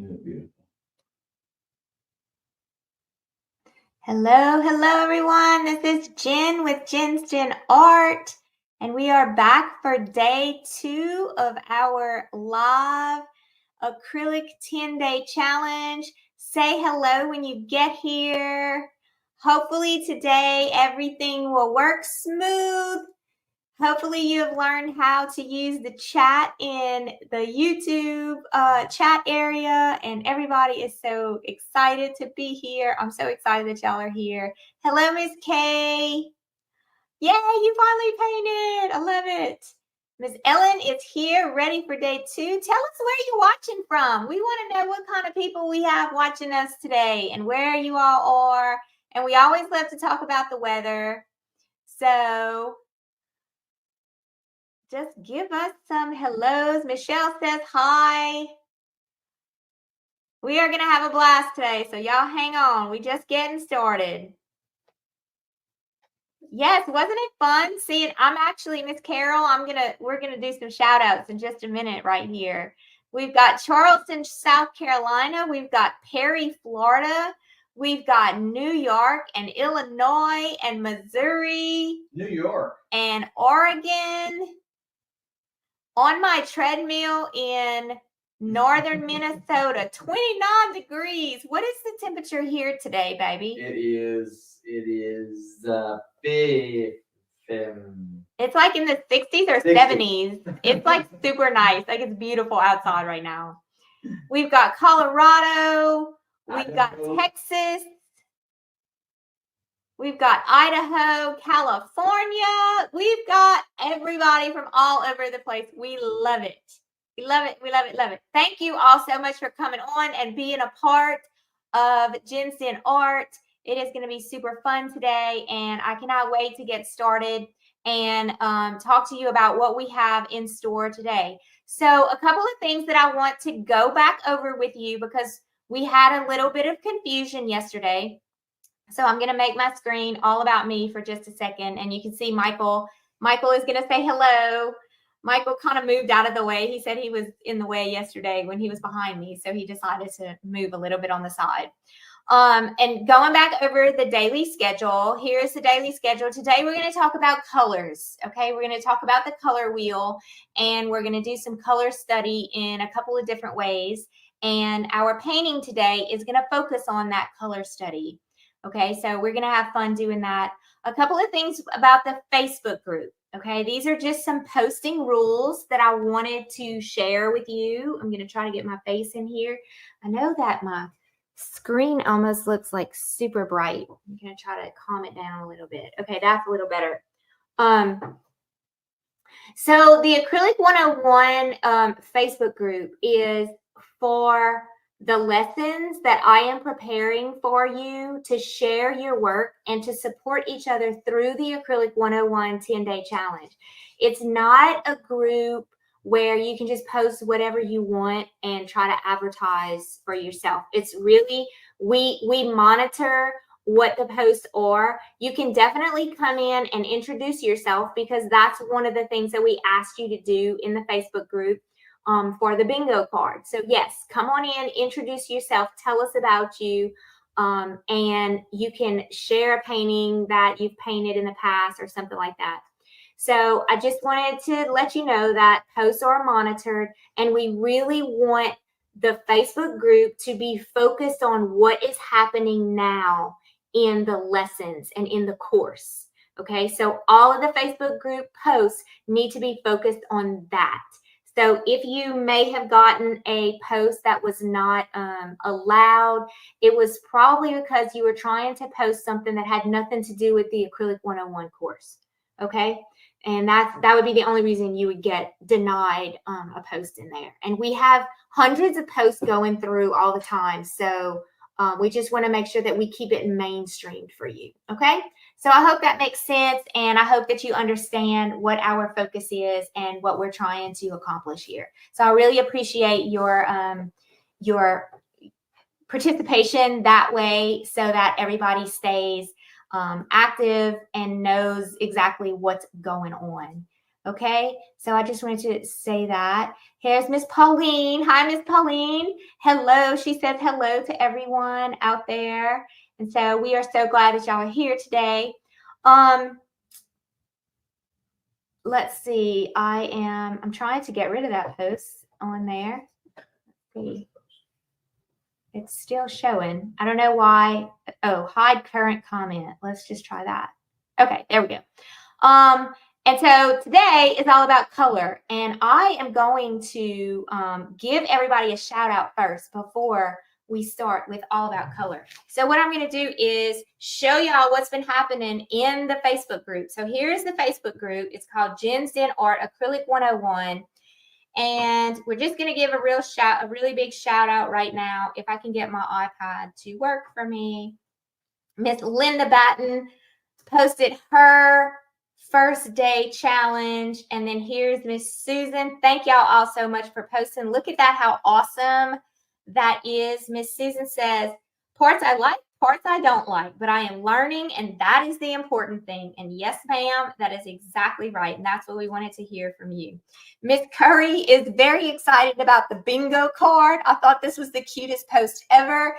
Isn't it beautiful? Hello, everyone. This is Jen with Jen's Jen Art, and we are back for day 2 of our live acrylic 10-day challenge. Say hello when you get here. Hopefully today everything will work smooth. Hopefully you have learned how to use the chat in the YouTube chat area, and everybody is so excited to be here. I'm so excited that y'all are here. Hello, Miss Kay. Yay, you finally painted. I love it. Miss Ellen is here, ready for day 2. Tell us where you're watching from. We want to know what kind of people we have watching us today and where you all are. And we always love to talk about the weather. So just give us some hellos. Michelle says hi. We are going to have a blast today, so y'all hang on. We just getting started. Yes, wasn't it fun? See, I'm actually Miss Carol. We're gonna do some shout outs in just a minute right here. We've got Charleston, South Carolina. We've got Perry, Florida. We've got New York and Illinois and Missouri. New York. And Oregon. On my treadmill in northern Minnesota, 29 degrees. What is the temperature here today, baby? It is big. It's like in the 60s or 70s. It's like super nice. Like it's beautiful outside right now. We've got Colorado. We've got Texas. We've got Idaho, California. We've got everybody from all over the place. We love it. We love it. We love it. Love it. Thank you all so much for coming on and being a part of Jen's Jen Art. It is going to be super fun today, and I cannot wait to get started and talk to you about what we have in store today. So a couple of things that I want to go back over with you because we had a little bit of confusion yesterday. So I'm going to make my screen all about me for just a second. And you can see Michael. Michael is going to say hello. Michael kind of moved out of the way. He said he was in the way yesterday when he was behind me. So he decided to move a little bit on the side. And going back over the daily schedule, here's the daily schedule. Today, we're going to talk about colors. Okay, we're going to talk about the color wheel, and we're going to do some color study in a couple of different ways. And our painting today is going to focus on that color study. Okay, so we're going to have fun doing that. A couple of things about the Facebook group. Okay, these are just some posting rules that I wanted to share with you. I'm going to try to get my face in here. I know that my screen almost looks like super bright. I'm going to try to calm it down a little bit. Okay, that's a little better. So the Acrylic 101 Facebook group is for the lessons that I am preparing for you to share your work and to support each other through the Acrylic 101 10-day challenge. It's not a group where you can just post whatever you want and try to advertise for yourself. It's really, we monitor what the posts are. You can definitely come in and introduce yourself because that's one of the things that we asked you to do in the Facebook group for the bingo card. So yes, come on in, introduce yourself, tell us about you, and you can share a painting that you've painted in the past or something like that. So I just wanted to let you know that posts are monitored, and we really want the Facebook group to be focused on what is happening now in the lessons and in the course. Okay, so all of the Facebook group posts need to be focused on that. So if you may have gotten a post that was not allowed, it was probably because you were trying to post something that had nothing to do with the Acrylic 101 course. Okay, and that would be the only reason you would get denied a post in there. And we have hundreds of posts going through all the time. So we just want to make sure that we keep it mainstreamed for you. Okay, so I hope that makes sense, and I hope that you understand what our focus is and what we're trying to accomplish here. So I really appreciate your participation that way, so that everybody stays active and knows exactly what's going on. Okay, so I just wanted to say that. Here's Miss Pauline. Hi, Miss Pauline. Hello. She says hello to everyone out there. And so we are so glad that y'all are here today. Let's see. I'm trying to get rid of that post on there. Let's see. It's still showing. I don't know why. Oh, hide current comment. Let's just try that. Okay, there we go. And so today is all about color, and I am going to give everybody a shout out first before we start with all about color. So what I'm going to do is show y'all what's been happening in the Facebook group. So here's the Facebook group. It's called Jen's Den Art Acrylic 101. And we're just going to give a really big shout out right now. If I can get my iPad to work for me. Miss Linda Batten posted her first day challenge. And then here's Miss Susan. Thank y'all all so much for posting. Look at that, how awesome that is. Miss Susan says, parts I like, parts I don't like, but I am learning, and that is the important thing. And yes, ma'am, that is exactly right. And that's what we wanted to hear from you. Miss Curry is very excited about the bingo card. I thought this was the cutest post ever.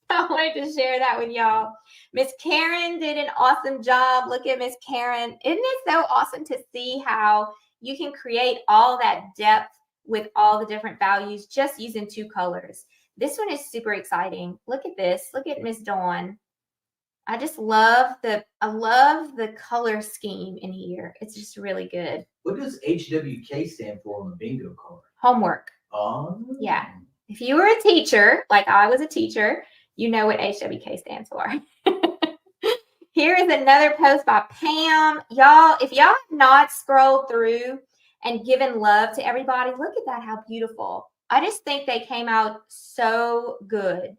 I wanted to share that with y'all. Miss Karen did an awesome job. Look at Miss Karen. Isn't it so awesome to see how you can create all that depth with all the different values just using 2 colors? This one is super exciting. Look at this. Look at Miss Dawn. I just love the color scheme in here. It's just really good. What does HWK stand for on the bingo card? Homework. Oh. Yeah. If you were a teacher, like I was a teacher, you know what HWK stands for. Here is another post by Pam. Y'all, if y'all have not scrolled through and given love to everybody, look at that, how beautiful. I just think they came out so good.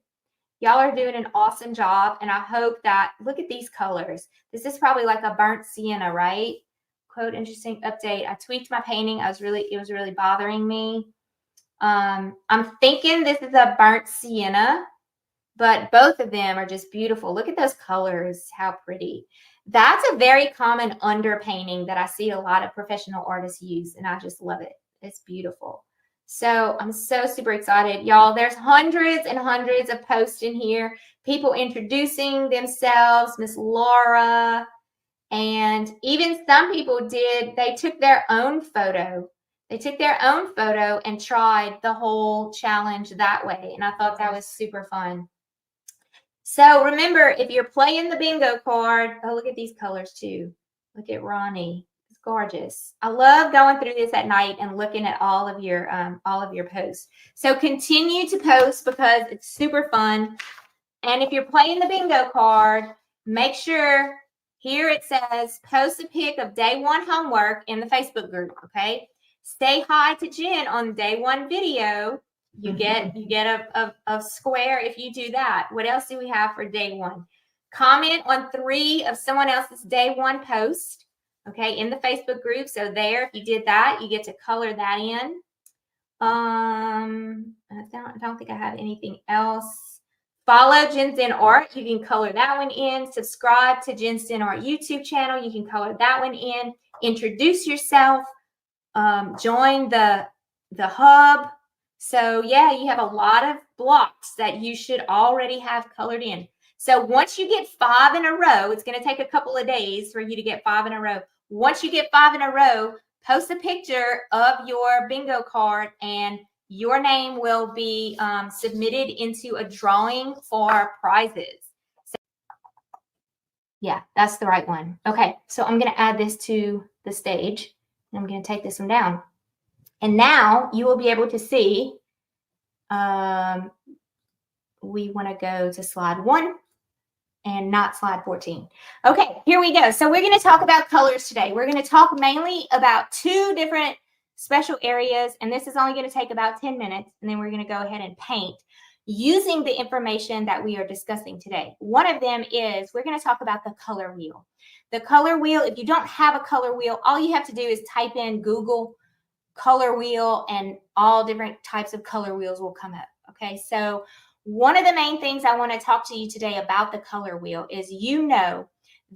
Y'all are doing an awesome job, and I hope that, look at these colors. This is probably like a burnt sienna, right? Quote, interesting update. I tweaked my painting. It was really bothering me. I'm thinking this is a burnt sienna, but both of them are just beautiful. Look at those colors, how pretty. That's a very common underpainting that I see a lot of professional artists use, and I just love it. It's beautiful. So I'm so super excited. Y'all, there's hundreds and hundreds of posts in here. People introducing themselves, Miss Laura, and even some people they took their own photo. They took their own photo and tried the whole challenge that way, and I thought that was super fun. So remember, if you're playing the bingo card, oh, look at these colors too. Look at Ronnie. It's gorgeous. I love going through this at night and looking at all of your posts. So continue to post because it's super fun. And if you're playing the bingo card, make sure here it says post a pic of day 1 homework in the Facebook group. Okay. Say hi to Jen on day 1 video. You get a square if you do that. What else do we have for day 1? Comment on 3 of someone else's day 1 post, okay, in the Facebook group. So there, if you did that, you get to color that in. I don't think I have anything else. Follow Jen's Den Art. You can color that one in. Subscribe to Jen's Den Art YouTube channel. You can color that one in. Introduce yourself. Join the hub. So yeah, you have a lot of blocks that you should already have colored in. So once you get 5 in a row, it's going to take a couple of days for you to get 5 in a row. Once you get 5 in a row, post a picture of your bingo card and your name will be submitted into a drawing for prizes. So, yeah, that's the right one. Okay, so I'm going to add this to the stage. And I'm going to take this one down. And now you will be able to see, we want to go to slide 1 and not slide 14. Okay, here we go. So we're going to talk about colors today. We're going to talk mainly about 2 different special areas, and this is only going to take about 10 minutes, and then we're going to go ahead and paint using the information that we are discussing today. One of them is we're going to talk about the color wheel. The color wheel, if you don't have a color wheel, all you have to do is type in Google color wheel and all different types of color wheels will come up. Okay, so one of the main things I want to talk to you today about the color wheel is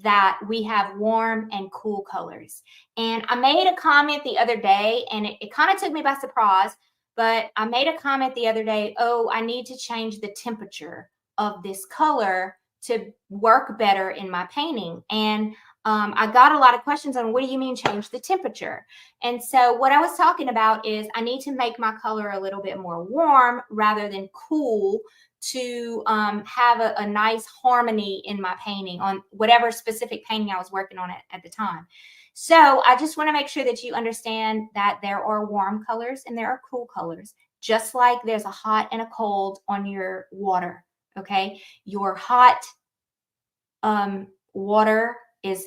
that we have warm and cool colors. And I made a comment the other day, and it kind of took me by surprise, but I made a comment the other day, oh, I need to change the temperature of this color to work better in my painting. And I got a lot of questions on, what do you mean change the temperature? And so what I was talking about is I need to make my color a little bit more warm rather than cool to have a nice harmony in my painting on whatever specific painting I was working on at the time. So I just want to make sure that you understand that there are warm colors and there are cool colors, just like there's a hot and a cold on your water. Okay, your hot water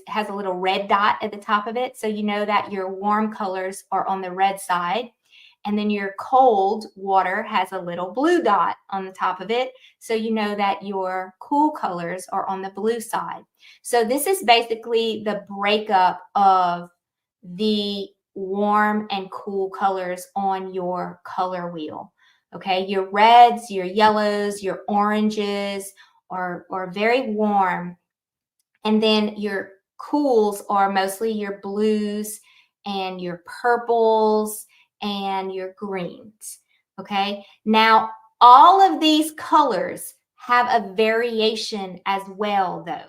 has a little red dot at the top of it, so you know that your warm colors are on the red side. And then your cold water has a little blue dot on the top of it, so you know that your cool colors are on the blue side. So this is basically the breakup of the warm and cool colors on your color wheel. Okay, your reds, your yellows, your oranges are very warm. And then your cools are mostly your blues and your purples and your greens. Okay, now all of these colors have a variation as well, though.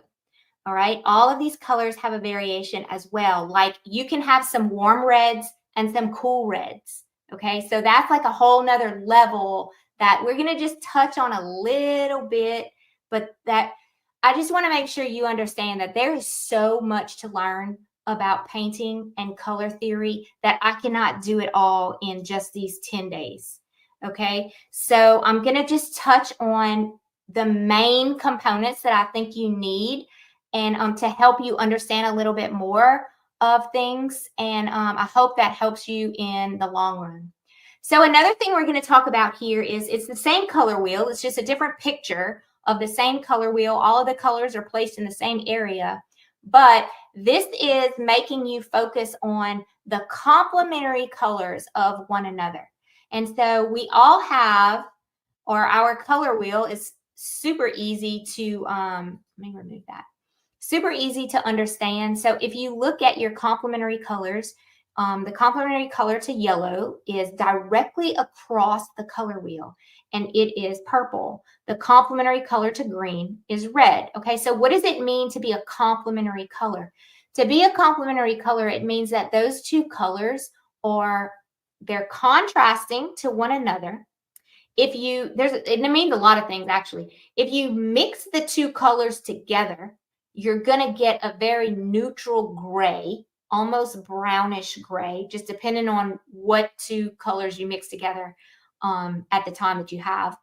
All right, all of these colors have a variation as well. Like you can have some warm reds and some cool reds. Okay, so that's like a whole nother level that we're going to just touch on a little bit, but that I just want to make sure you understand that there is so much to learn about painting and color theory that I cannot do it all in just these 10 days. Okay, so I'm going to just touch on the main components that I think you need and to help you understand a little bit more of things. And I hope that helps you in the long run. So another thing we're going to talk about here is it's the same color wheel. It's just a different picture of the same color wheel. All of the colors are placed in the same area. But this is making you focus on the complementary colors of one another. And so we all have, or our color wheel is super easy to, let me remove that. Super easy to understand. So if you look at your complementary colors, the complementary color to yellow is directly across the color wheel, and it is purple. The complementary color to green is red. Okay, so what does it mean to be a complementary color? To be a complementary color, it means that those two colors they're contrasting to one another. It means a lot of things actually. If you mix the two colors together, you're going to get a very neutral gray, almost brownish gray, just depending on what two colors you mix together at the time that you have,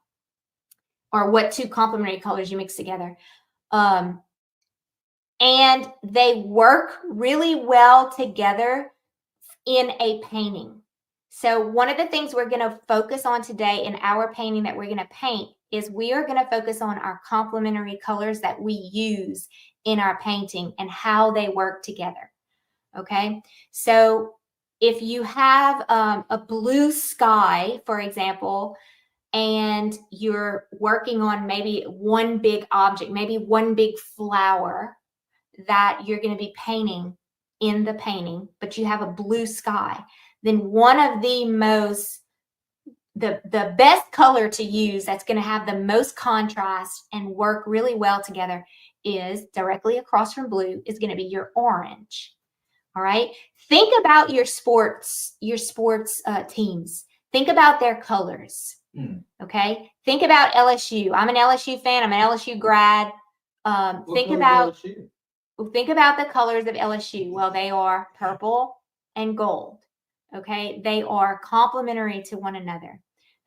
or what two complementary colors you mix together. And they work really well together in a painting. So one of the things we're going to focus on today in our painting that we're going to paint is we are going to focus on our complementary colors that we use in our painting and how they work together. Okay, so if you have a blue sky, for example, and you're working on maybe one big object, maybe one big flower that you're going to be painting in the painting, but you have a blue sky, then one of the best color to use that's going to have the most contrast and work really well together is directly across from blue is going to be your orange. All right. Think about your sports teams. Think about their colors. Okay. Think about LSU. I'm an LSU fan. I'm an LSU grad. Think about the colors of LSU. Well, they are purple and gold. Okay. They are complementary to one another.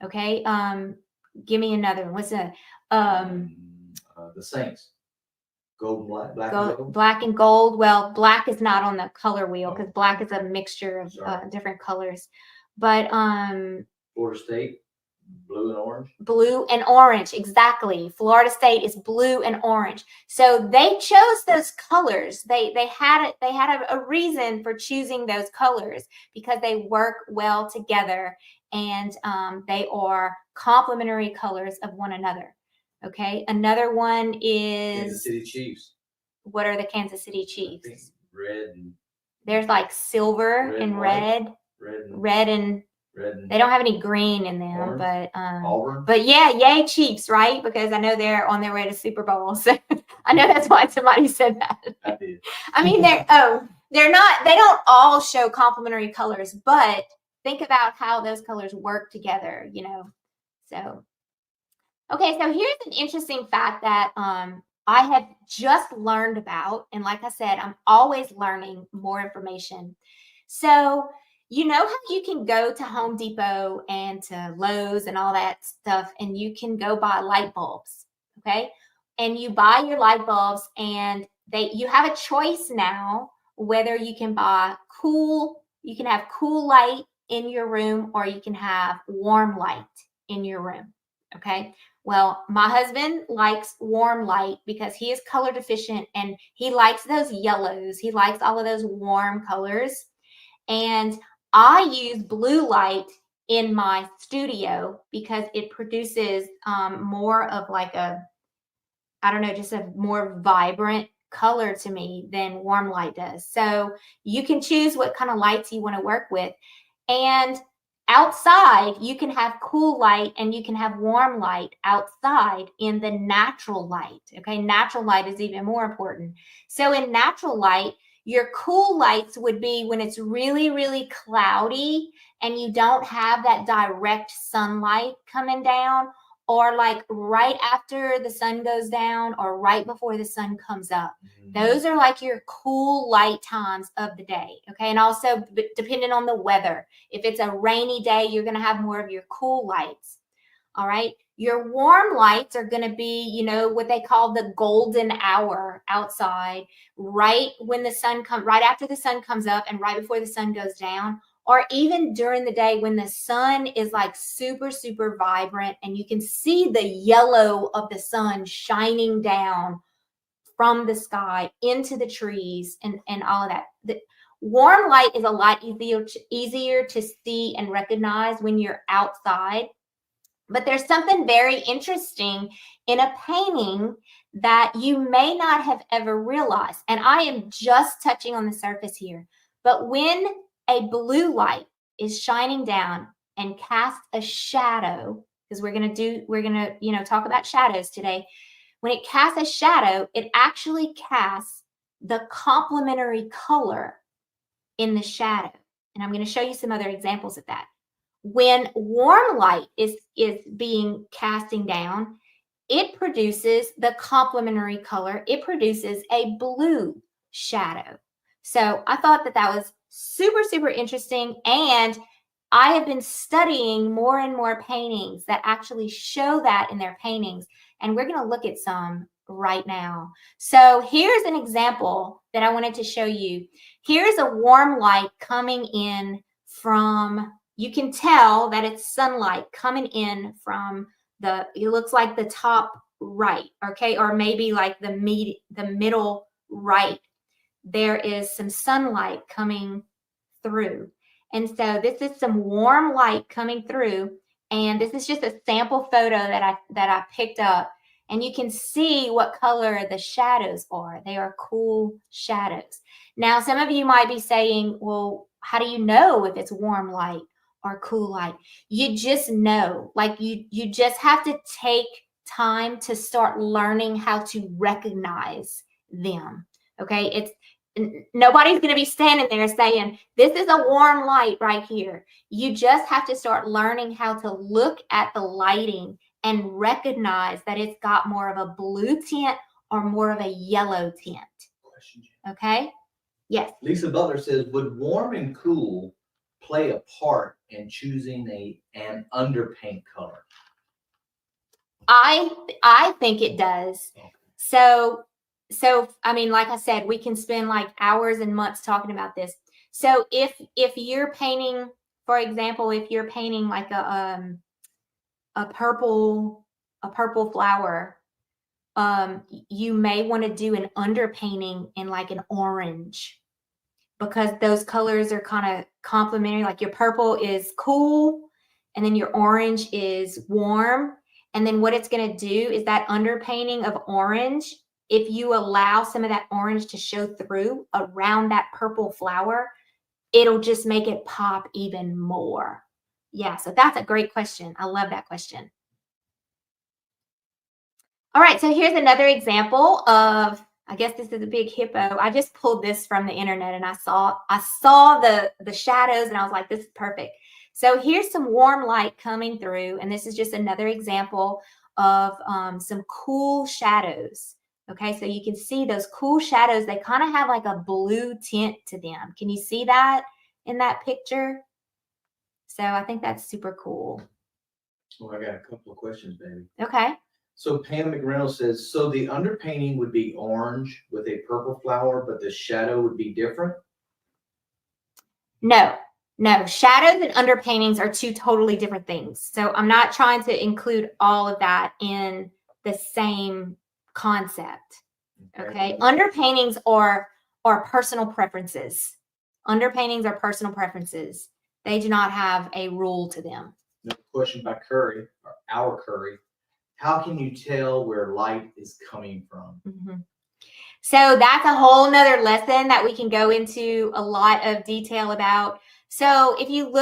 Okay. Give me another one. What's that? The Saints. Gold and black and gold. Black and gold. Well, black is not on the color wheel because black is a mixture of different colors. But Florida State, blue and orange. Blue and orange, exactly. Florida State is blue and orange. So they chose those colors. They had a reason for choosing those colors because they work well together and they are complementary colors of one another. Okay, another one is Kansas City Chiefs. what are the Kansas City I think Chiefs? red and There's like silver Red and and white. red, red and red and red and they don't have any green in them, Orange? Auburn. but yeah, yay Chiefs, right? Because I know they're on their way to Super Bowl. So I know that's why somebody said that. I did. I mean, they're not, they don't all show complementary colors, but think about how those colors work together, you know. So okay, so here's an interesting fact that I have just learned about. And like I said, I'm always learning more information. So, you know how you can go to Home Depot and to Lowe's and all that stuff, and you can go buy light bulbs, okay? And you buy your light bulbs, and you have a choice now whether you can buy you can have cool light in your room, or you can have warm light in your room, okay? Well, my husband likes warm light because he is color deficient and he likes those yellows. He likes all of those warm colors. And I use blue light in my studio because it produces more of like I don't know, just a more vibrant color to me than warm light does. So you can choose what kind of lights you want to work with. And outside, you can have cool light and you can have warm light outside in the natural light. Okay, natural light is even more important. So in natural light, your cool lights would be when it's really, really cloudy and you don't have that direct sunlight coming down, or like right after the sun goes down or right before the sun comes up. Those are like your cool light times of the day. Okay, and also depending on the weather. If it's a rainy day, you're going to have more of your cool lights. All right. Your warm lights are going to be, you know, what they call the golden hour outside, right when the sun comes, right after the sun comes up and right before the sun goes down, or even during the day when the sun is like super, super vibrant and you can see the yellow of the sun shining down from the sky into the trees and all of that. The warm light is a lot easier to see and recognize when you're outside. But there's something very interesting in a painting that you may not have ever realized. And I am just touching on the surface here. But when a blue light is shining down and casts a shadow, because we're going to, you know, talk about shadows today. When it casts a shadow, it actually casts the complementary color in the shadow. And I'm going to show you some other examples of that. When warm light is being casting down, it produces the complementary color. It produces a blue shadow. So I thought that was super, super interesting. And I have been studying more and more paintings that actually show that in their paintings. And we're going to look at some right now. So here's an example that I wanted to show you. Here's a warm light coming in from, you can tell that it's sunlight coming in from it looks like the top right, okay, or maybe like the middle right. There is some sunlight coming through. And so this is some warm light coming through. And this is just a sample photo that I picked up. And you can see what color the shadows are. They are cool shadows. Now, some of you might be saying, well, how do you know if it's warm light or cool light? You just know. Like you just have to take time to start learning how to recognize them. Okay, nobody's going to be standing there saying, this is a warm light right here. You just have to start learning how to look at the lighting and recognize that it's got more of a blue tint or more of a yellow tint. Okay? Yes. Lisa Butler says, would warm and cool play a part in choosing an underpaint color? I think it does. Okay. So I mean, like I said, we can spend like hours and months talking about this. So if you're painting, for example, if you're painting like a purple flower, you may want to do an underpainting in like an orange, because those colors are kind of complementary. Like your purple is cool and then your orange is warm. And then what it's going to do is that underpainting of orange if you allow some of that orange to show through around that purple flower, it'll just make it pop even more. Yeah, so that's a great question. I love that question. All right, so here's another example of, I guess this is a big hippo. I just pulled this from the internet and I saw the shadows and I was like, this is perfect. So here's some warm light coming through, and this is just another example of some cool shadows. Okay, so you can see those cool shadows. They kind of have like a blue tint to them. Can you see that in that picture? So I think that's super cool. Well, I got a couple of questions, baby. Okay. So Pam McReynolds says, so the underpainting would be orange with a purple flower, but the shadow would be different? No. Shadows and underpaintings are two totally different things. So I'm not trying to include all of that in the same concept. Okay. Underpaintings are personal preferences. Underpaintings are personal preferences. They do not have a rule to them. Another question by Curry, or our Curry. How can you tell where light is coming from? Mm-hmm. So that's a whole nother lesson that we can go into a lot of detail about. So if you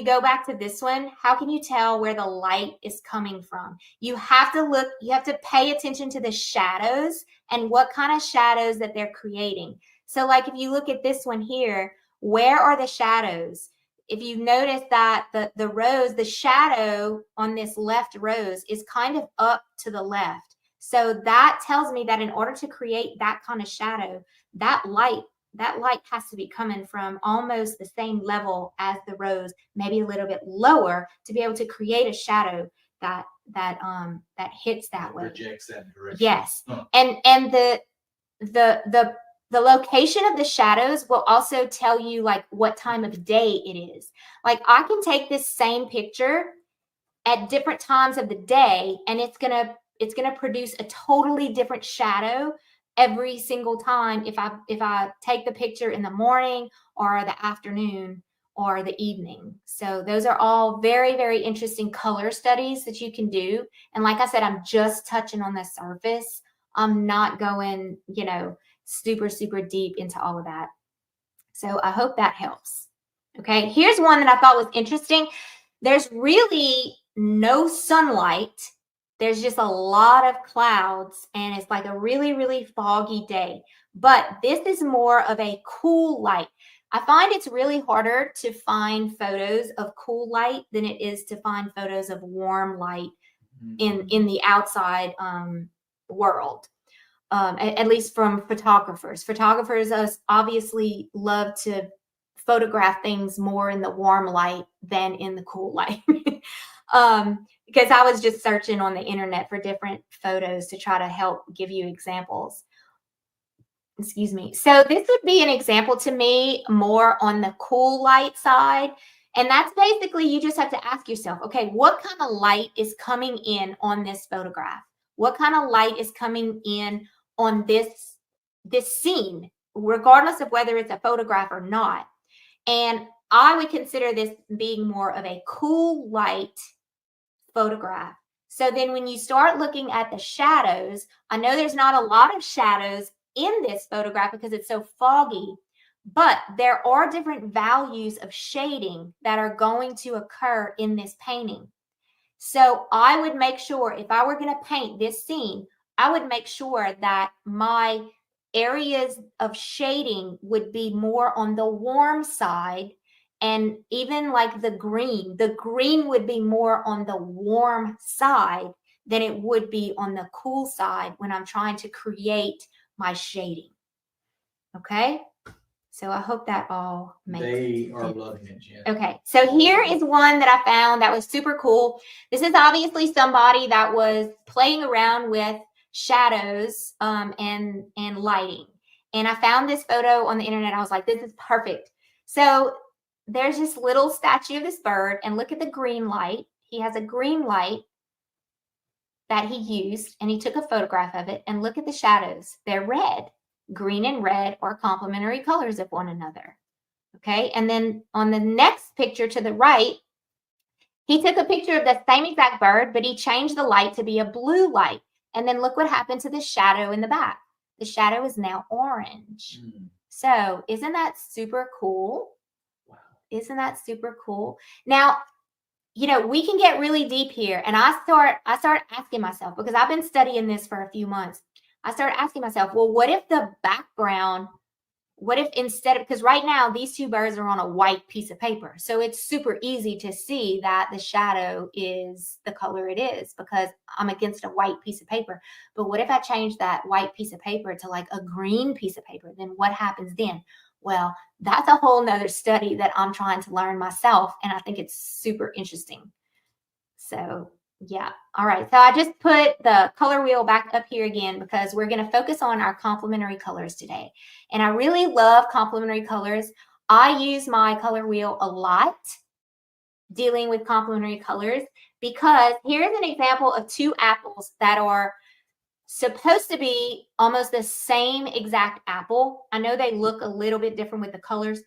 go back to this one, how can you tell where the light is coming from? You have to pay attention to the shadows and what kind of shadows that they're creating. So like if you look at this one here, where are the shadows? If you notice that the rose, the shadow on this left rose is kind of up to the left. So that tells me that in order to create that kind of shadow, that light has to be coming from almost the same level as the rose, maybe a little bit lower, to be able to create a shadow that hits that way. Projects that direction. Yes. Huh. And the location of the shadows will also tell you like what time of day it is. Like I can take this same picture at different times of the day, and it's gonna produce a totally different shadow every single time if I take the picture in the morning or the afternoon or the evening. So those are all very, very interesting color studies that you can do. And like I said, I'm just touching on the surface. I'm not going, super, super deep into all of that. So I hope that helps. Okay, here's one that I thought was interesting. There's really no sunlight. There's just a lot of clouds, and it's like a really, really foggy day. But this is more of a cool light. I find it's really harder to find photos of cool light than it is to find photos of warm light in the outside world. At least from photographers. Photographers obviously love to photograph things more in the warm light than in the cool light. Because I was just searching on the internet for different photos to try to help give you examples. Excuse me. So this would be an example to me more on the cool light side. And that's basically, you just have to ask yourself, okay, what kind of light is coming in on this photograph? What kind of light is coming in on this scene, regardless of whether it's a photograph or not? And I would consider this being more of a cool light photograph. So then when you start looking at the shadows, I know there's not a lot of shadows in this photograph because it's so foggy, but there are different values of shading that are going to occur in this painting. So I would make sure, if I were going to paint this scene, I would make sure that my areas of shading would be more on the warm side. And even like the green would be more on the warm side than it would be on the cool side when I'm trying to create my shading. Okay? So I hope that all makes sense. They are loving it, Jen. Okay, so here is one that I found that was super cool. This is obviously somebody that was playing around with shadows and lighting. And I found this photo on the internet. I was like, this is perfect. So there's this little statue of this bird, and look at the green light. He has a green light that he used, and he took a photograph of it. And look at the shadows. They're red. Green and red are complementary colors of one another. Okay, and then on the next picture to the right, he took a picture of the same exact bird, but he changed the light to be a blue light. And then look what happened to the shadow in the back. The shadow is now orange. Mm. So isn't that super cool? Wow. Isn't that super cool? Now, you know, we can get really deep here. And I start asking myself, because I've been studying this for a few months. I started asking myself, well, what if the background, what if instead of, because right now these two birds are on a white piece of paper. So it's super easy to see that the shadow is the color it is because I'm against a white piece of paper. But what if I change that white piece of paper to like a green piece of paper? Then what happens then? Well, that's a whole nother study that I'm trying to learn myself. And I think it's super interesting. So yeah. All right. So I just put the color wheel back up here again because we're going to focus on our complementary colors today. And I really love complementary colors. I use my color wheel a lot dealing with complementary colors because here's an example of two apples that are supposed to be almost the same exact apple. I know they look a little bit different with the colors,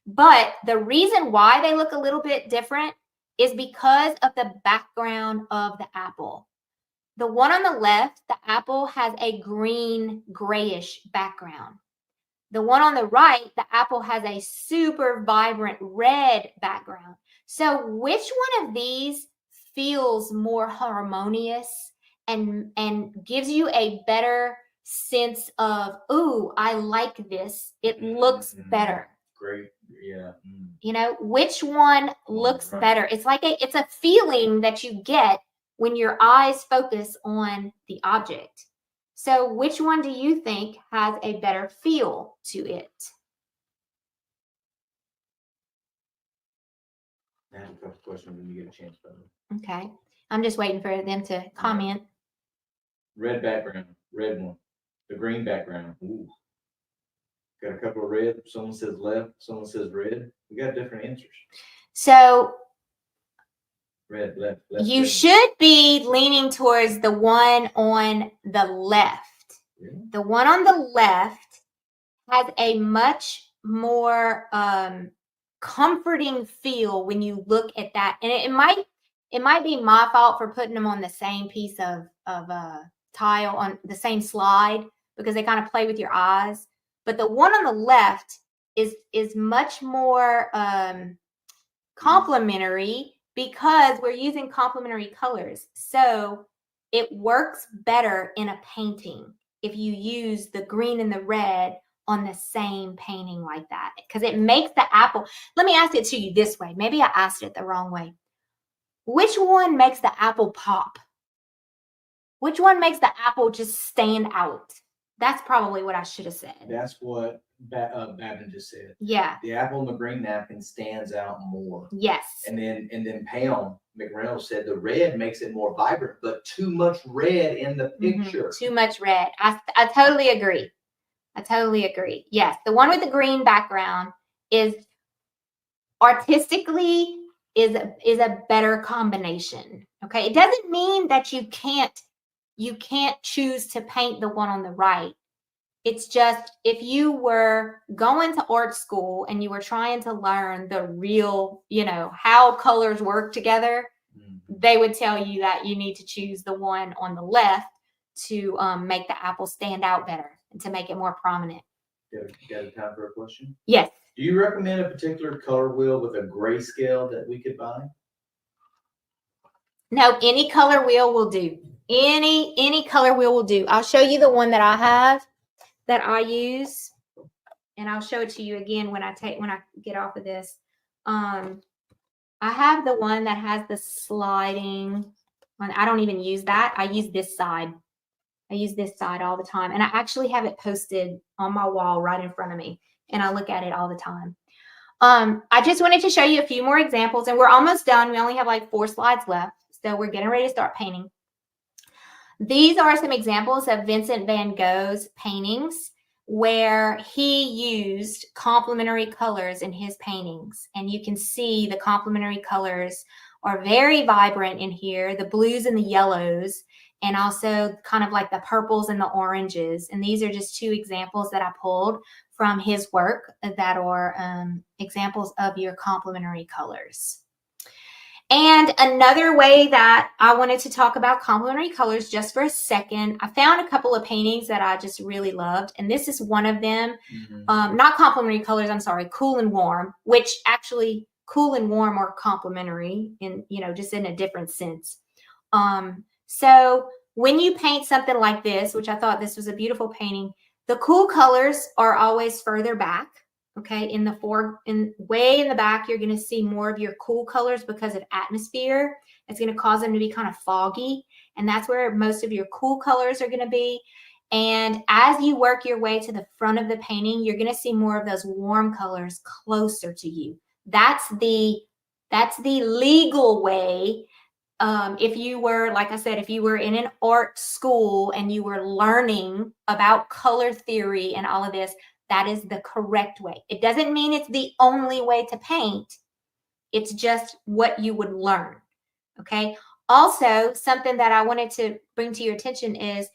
but the reason why they look a little bit different is because of the background of the apple. The one on the left, the apple has a green grayish background. The one on the right, the apple has a super vibrant red background. So which one of these feels more harmonious and gives you a better sense of, ooh, I like this. It looks better. Great. Yeah. You know, which one looks better? It's like it's a feeling that you get when your eyes focus on the object. So which one do you think has a better feel to it? I have a couple questions when you get a chance, brother. Okay. I'm just waiting for them to comment. Red background, red one. The green background. Ooh. Got a couple of red. Someone says left, someone says red. We got different answers. So red, left. You red. should be leaning towards the one on the left. Really? The one on the left has a much more comforting feel when you look at that. And it might be my fault for putting them on the same piece of tile on the same slide because they kind of play with your eyes. But the one on the left is much more complementary because we're using complementary colors. So it works better in a painting if you use the green and the red on the same painting like that, because it makes the apple. Let me ask it to you this way. Maybe I asked it the wrong way. Which one makes the apple pop? Which one makes the apple just stand out? That's probably what I should have said. That's what Babin just said. Yeah. The apple on the green napkin stands out more. Yes. And then Pam McReynolds said the red makes it more vibrant, but too much red in the picture. Too much red. I totally agree. I totally agree. Yes, the one with the green background is artistically is a better combination. Okay, it doesn't mean that you can't choose to paint the one on the right. It's just if you were going to art school and you were trying to learn the real, how colors work together, they would tell you that you need to choose the one on the left to make the apple stand out better and to make it more prominent. Got a time for a question? Yes. Do you recommend a particular color wheel with a grayscale that we could buy? No, any color wheel will do. Any color wheel will do. I'll show you the one that I have that I use, and I'll show it to you again when I get off of this. I have the one that has the sliding. I don't even use that. I use this side. I use this side all the time. And I actually have it posted on my wall right in front of me. And I look at it all the time. I just wanted to show you a few more examples. And we're almost done. We only have like 4 slides left. So we're getting ready to start painting. These are some examples of Vincent van Gogh's paintings where he used complementary colors in his paintings. And you can see the complementary colors are very vibrant in here, the blues and the yellows, and also kind of like the purples and the oranges. And these are just 2 examples that I pulled from his work that are examples of your complementary colors. And another way that I wanted to talk about complementary colors just for a second, I found a couple of paintings that I just really loved, and this is one of them. Not complementary colors, I'm sorry, cool and warm, which actually cool and warm are complementary in, just in a different sense. So when you paint something like this, which I thought this was a beautiful painting, the cool colors are always further back. Okay, way in the back, you're going to see more of your cool colors because of atmosphere. It's going to cause them to be kind of foggy, and that's where most of your cool colors are going to be. And as you work your way to the front of the painting, you're going to see more of those warm colors closer to you. That's the legal way. If you were, like I said, if you were in an art school and you were learning about color theory and all of this, that is the correct way. It doesn't mean it's the only way to paint. It's just what you would learn. Okay. Also, something that I wanted to bring to your attention is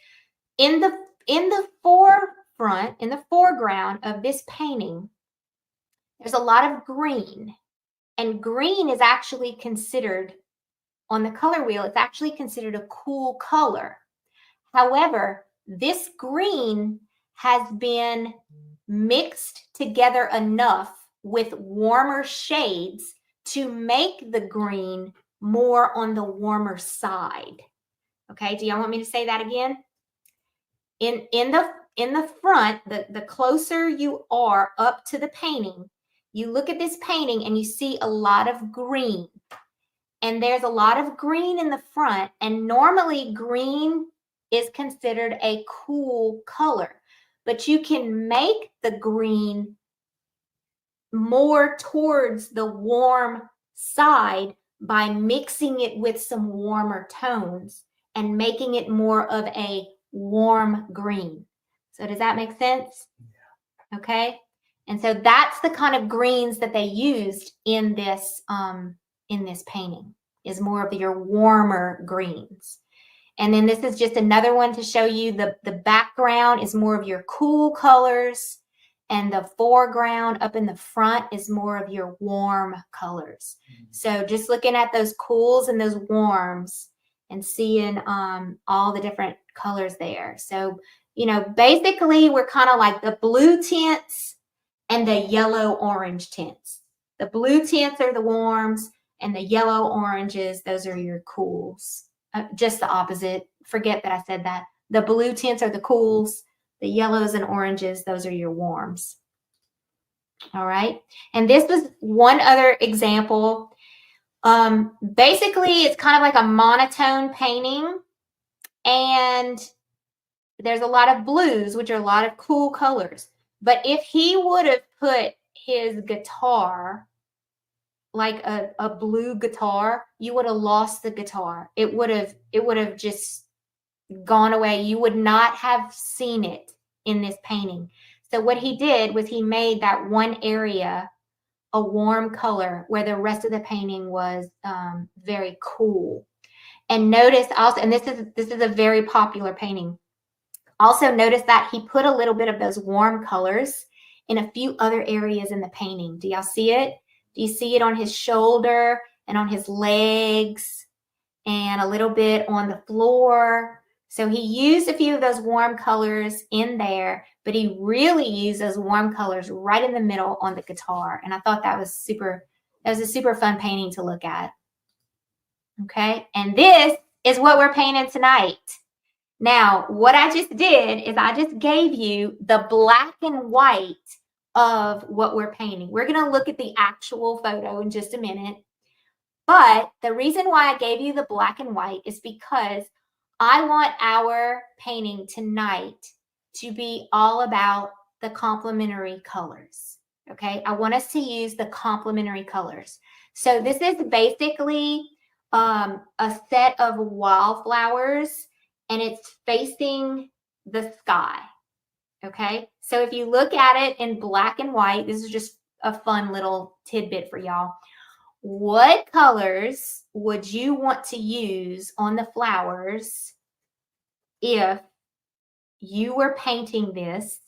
in the forefront, in the foreground of this painting, there's a lot of green. And green is actually considered, on the color wheel, it's actually considered a cool color. However, this green has been mixed together enough with warmer shades to make the green more on the warmer side. Okay, do y'all want me to say that again? In the front, the closer you are up to the painting, you look at this painting and you see a lot of green. And there's a lot of green in the front, and normally green is considered a cool color. But you can make the green more towards the warm side by mixing it with some warmer tones and making it more of a warm green. So does that make sense? Yeah. Okay. And so that's the kind of greens that they used in this painting, is more of your warmer greens. And then this is just another one to show you the background is more of your cool colors, and the foreground up in the front is more of your warm colors. So just looking at those cools and those warms and seeing all the different colors there. So, basically we're kind of like the blue tints and the yellow orange tints. The blue tints are the warms, and the yellow oranges, those are your cools. Just the opposite. Forget that I said that. The blue tints are the cools. The yellows and oranges, those are your warms. All right. And this was one other example. Basically, it's kind of like a monotone painting. And there's a lot of blues, which are a lot of cool colors. But if he would have put his guitar like a blue guitar, you would have lost the guitar. It would have just gone away. You would not have seen it in this painting. So what he did was he made that one area a warm color where the rest of the painting was very cool. And notice also, and this is a very popular painting. Also notice that he put a little bit of those warm colors in a few other areas in the painting. Do y'all see it? Do you see it on his shoulder and on his legs and a little bit on the floor? So he used a few of those warm colors in there, but he really used those warm colors right in the middle on the guitar. And I thought that was a super fun painting to look at. Okay, and this is what we're painting tonight. Now, what I just did is I just gave you the black and white of what we're painting. We're going to look at the actual photo in just a minute. But the reason why I gave you the black and white is because I want our painting tonight to be all about the complementary colors. Okay, I want us to use the complementary colors. So this is basically a set of wildflowers, and it's facing the sky. Okay, so if you look at it in black and white, this is just a fun little tidbit for y'all. What colors would you want to use on the flowers if you were painting this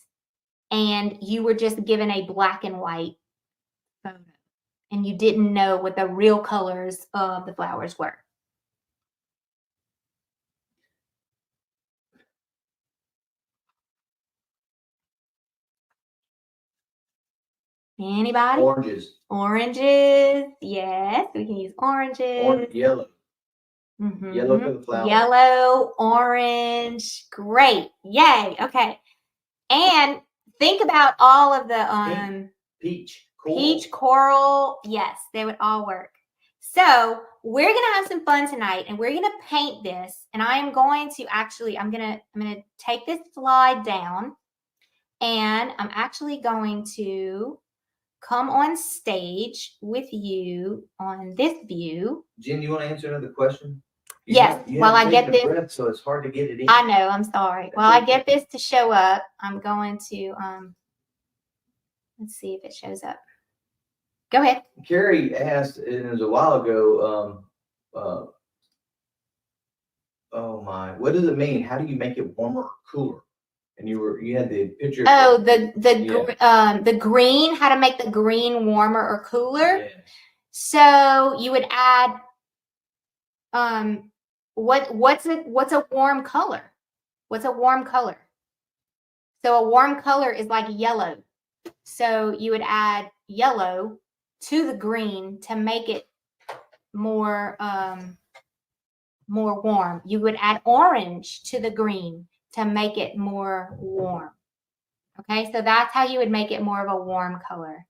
and you were just given a black and white photo? and you didn't know what the real colors of the flowers were. Anybody? Oranges. Oranges. Yes, we can use oranges. Yellow. Mm-hmm. Yellow for the flower. Yellow, orange. Great. Yay. Okay. And think about all of the peach, coral. peach, coral. Yes, they would all work. So we're gonna have some fun tonight, and we're gonna paint this. And I am going to actually, I'm gonna take this slide down, and I'm actually going to come on stage with you on this view. Jen, you want to answer another question? Yes, while I get this. Breath, so it's hard to get it in. I know, I'm sorry. While I get this to show up, I'm going to, let's see if it shows up. Go ahead. Carrie asked, and it was a while ago, oh my, what does it mean? How do you make it warmer or cooler? And you had the picture. Oh, the green, how to make the green warmer or cooler. Yeah. So you would add what's a warm color? What's a warm color? So a warm color is like yellow. So you would add yellow to the green to make it more more warm. You would add orange to the green to make it more warm. Okay, so that's how you would make it more of a warm color.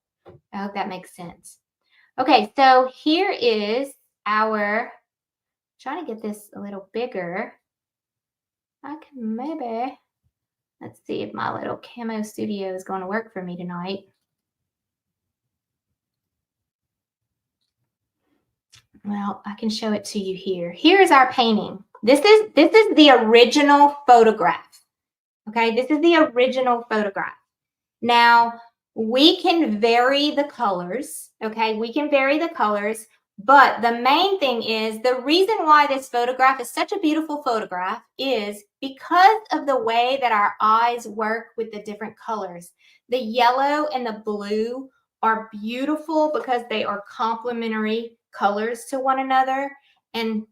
I hope that makes sense. Okay, so here is our, trying to get this a little bigger. I can maybe, let's see if my little camo studio is going to work for me tonight. Well, I can show it to you here. Here is our painting. This is the original photograph. Okay, this is the original photograph. Now, we can vary the colors. Okay, we can vary the colors, but the main thing is the reason why this photograph is such a beautiful photograph is because of the way that our eyes work with the different colors. The yellow and the blue are beautiful because they are complementary colors to one another. And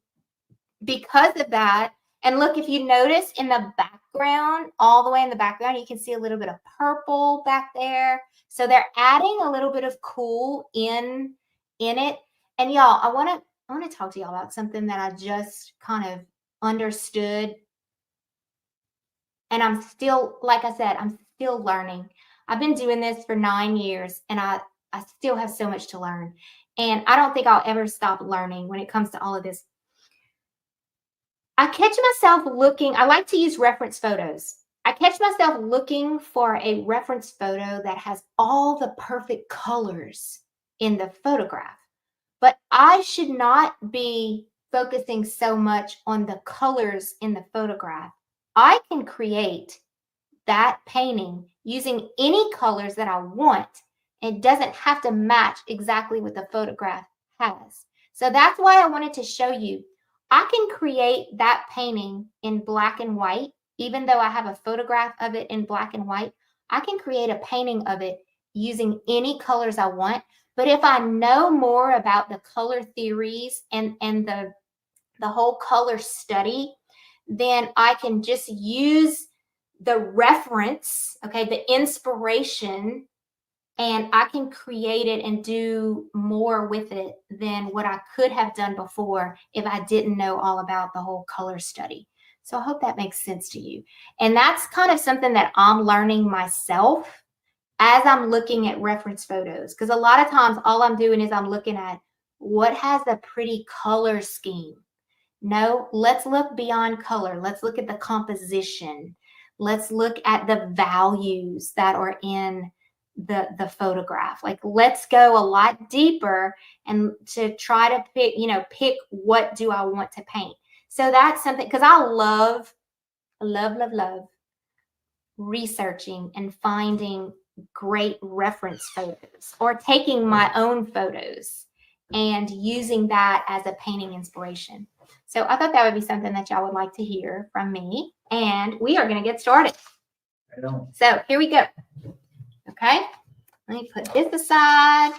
because of that, and look, if you notice in the background, all the way in the background, you can see a little bit of purple back there. So they're adding a little bit of cool in it. And y'all, I want to talk to y'all about something that I just kind of understood. And I'm still, like I said, I'm still learning. I've been doing this for 9 years, and I still have so much to learn. And I don't think I'll ever stop learning when it comes to all of this. I catch myself looking, I like to use reference photos. I catch myself looking for a reference photo that has all the perfect colors in the photograph. But I should not be focusing so much on the colors in the photograph. I can create that painting using any colors that I want. It doesn't have to match exactly what the photograph has. So that's why I wanted to show you. I can create that painting in black and white, even though I have a photograph of it in black and white. I can create a painting of it using any colors I want. But if I know more about the color theories and the whole color study, then I can just use the reference, okay, the inspiration, and I can create it and do more with it than what I could have done before if I didn't know all about the whole color study. So I hope that makes sense to you. And that's kind of something that I'm learning myself as I'm looking at reference photos. Because a lot of times all I'm doing is I'm looking at what has a pretty color scheme. No, let's look beyond color. Let's look at the composition. Let's look at the values that are in the photograph. Like, let's go a lot deeper and to try to pick what do I want to paint. So that's something, because I love researching and finding great reference photos or taking my own photos and using that as a painting inspiration. So I thought that would be something that y'all would like to hear from me. And we are going to get started. So here we go. Okay, let me put this aside.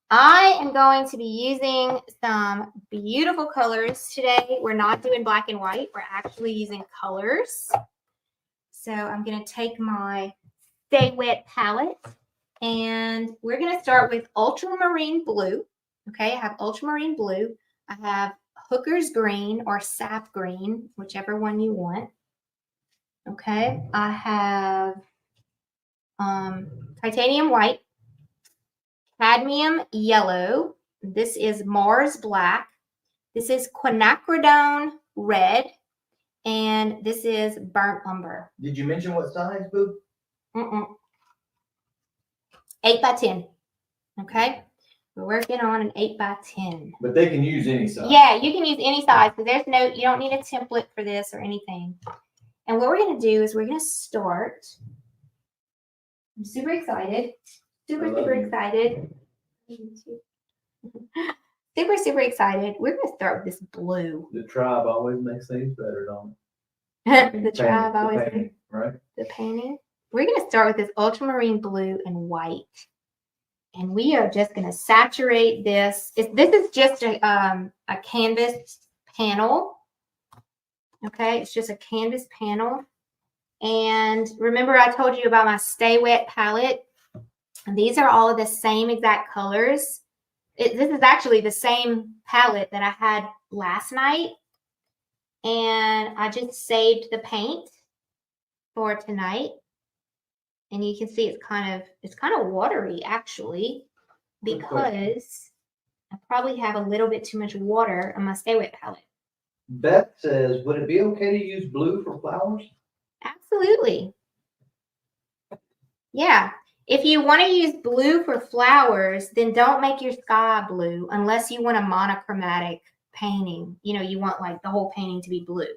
I am going to be using some beautiful colors today. We're not doing black and white. We're actually using colors. So I'm going to take my Stay Wet palette and we're going to start with ultramarine blue. Okay, I have ultramarine blue. I have Hooker's green or sap green, whichever one you want. Okay, I have titanium white, cadmium yellow. This is Mars black. This is quinacridone red. And this is burnt umber. Did you mention what size, boo? 8 by 10. Okay. We're working on an 8 by 10. But they can use any size. Yeah, you can use any size, but there's no, you don't need a template for this or anything. And what we're going to do is we're going to start. I'm super excited. Super excited. Super excited. We're going to start with this blue. The tribe always makes things better, don't The tribe always painting, right? the painting. We're going to start with this ultramarine blue and white. And we are just going to saturate this. This is just a canvas panel. Okay, it's just a canvas panel. And remember I told you about my Stay Wet palette. And these are all of the same exact colors. This is actually the same palette that I had last night. And I just saved the paint for tonight. And you can see it's kind of watery actually, because I probably have a little bit too much water on my Stay Wet palette. Beth says, would it be okay to use blue for flowers? Absolutely. Yeah. If you want to use blue for flowers, then don't make your sky blue unless you want a monochromatic painting. You know, you want like the whole painting to be blue.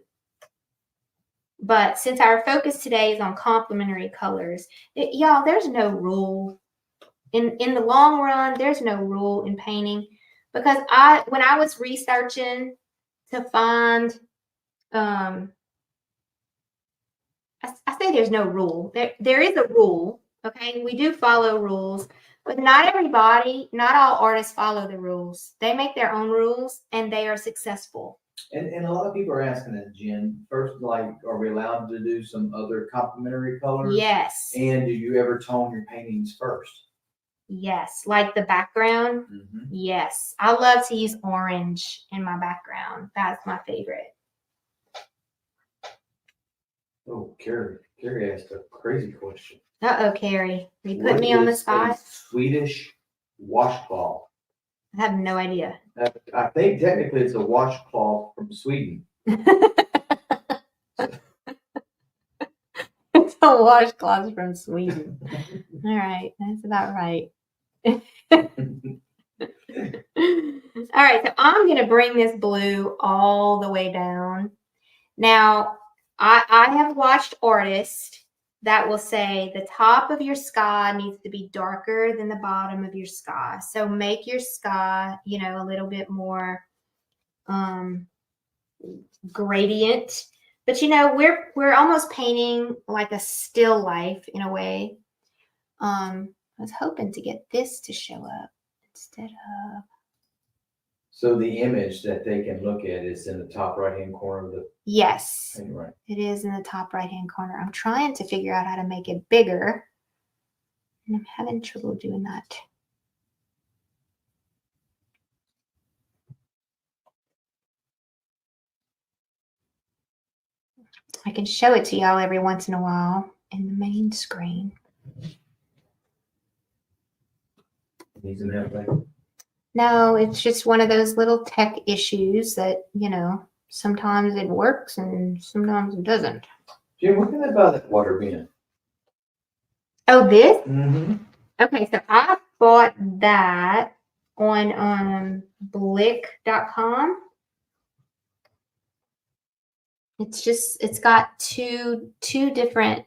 But since our focus today is on complementary colors, y'all, there's no rule. In the long run, there's no rule in painting, because when I was researching to find, I say there's no rule. There is a rule, okay? We do follow rules, but not everybody, not all artists follow the rules. They make their own rules and they are successful. And a lot of people are asking us, Jen, first, like, are we allowed to do some other complementary colors? Yes. And do you ever tone your paintings first? Yes, like the background. Mm-hmm. Yes, I love to use orange in my background. That's my favorite. Oh, Carrie asked a crazy question. Uh-oh, Carrie. You put me on the spot? Swedish washcloth. I have no idea. I think technically it's a washcloth from Sweden. It's a washcloth from Sweden. All right, that's about right. All right, so I'm going to bring this blue all the way down. Now, I have watched artists that will say the top of your sky needs to be darker than the bottom of your sky. So make your sky, you know, a little bit more gradient. But, you know, we're almost painting like a still life in a way. I was hoping to get this to show up instead of. So the image that they can look at is in the top right-hand corner of the. Yes, right. It is in the top right-hand corner. I'm trying to figure out how to make it bigger, and I'm having trouble doing that. I can show it to y'all every once in a while in the main screen. Needs an help, No, it's just one of those little tech issues that, you know, sometimes it works and sometimes it doesn't. Jim, where can I buy that water bin? Oh, this? Mm-hmm. Okay, so I bought that on blick.com. It's got two different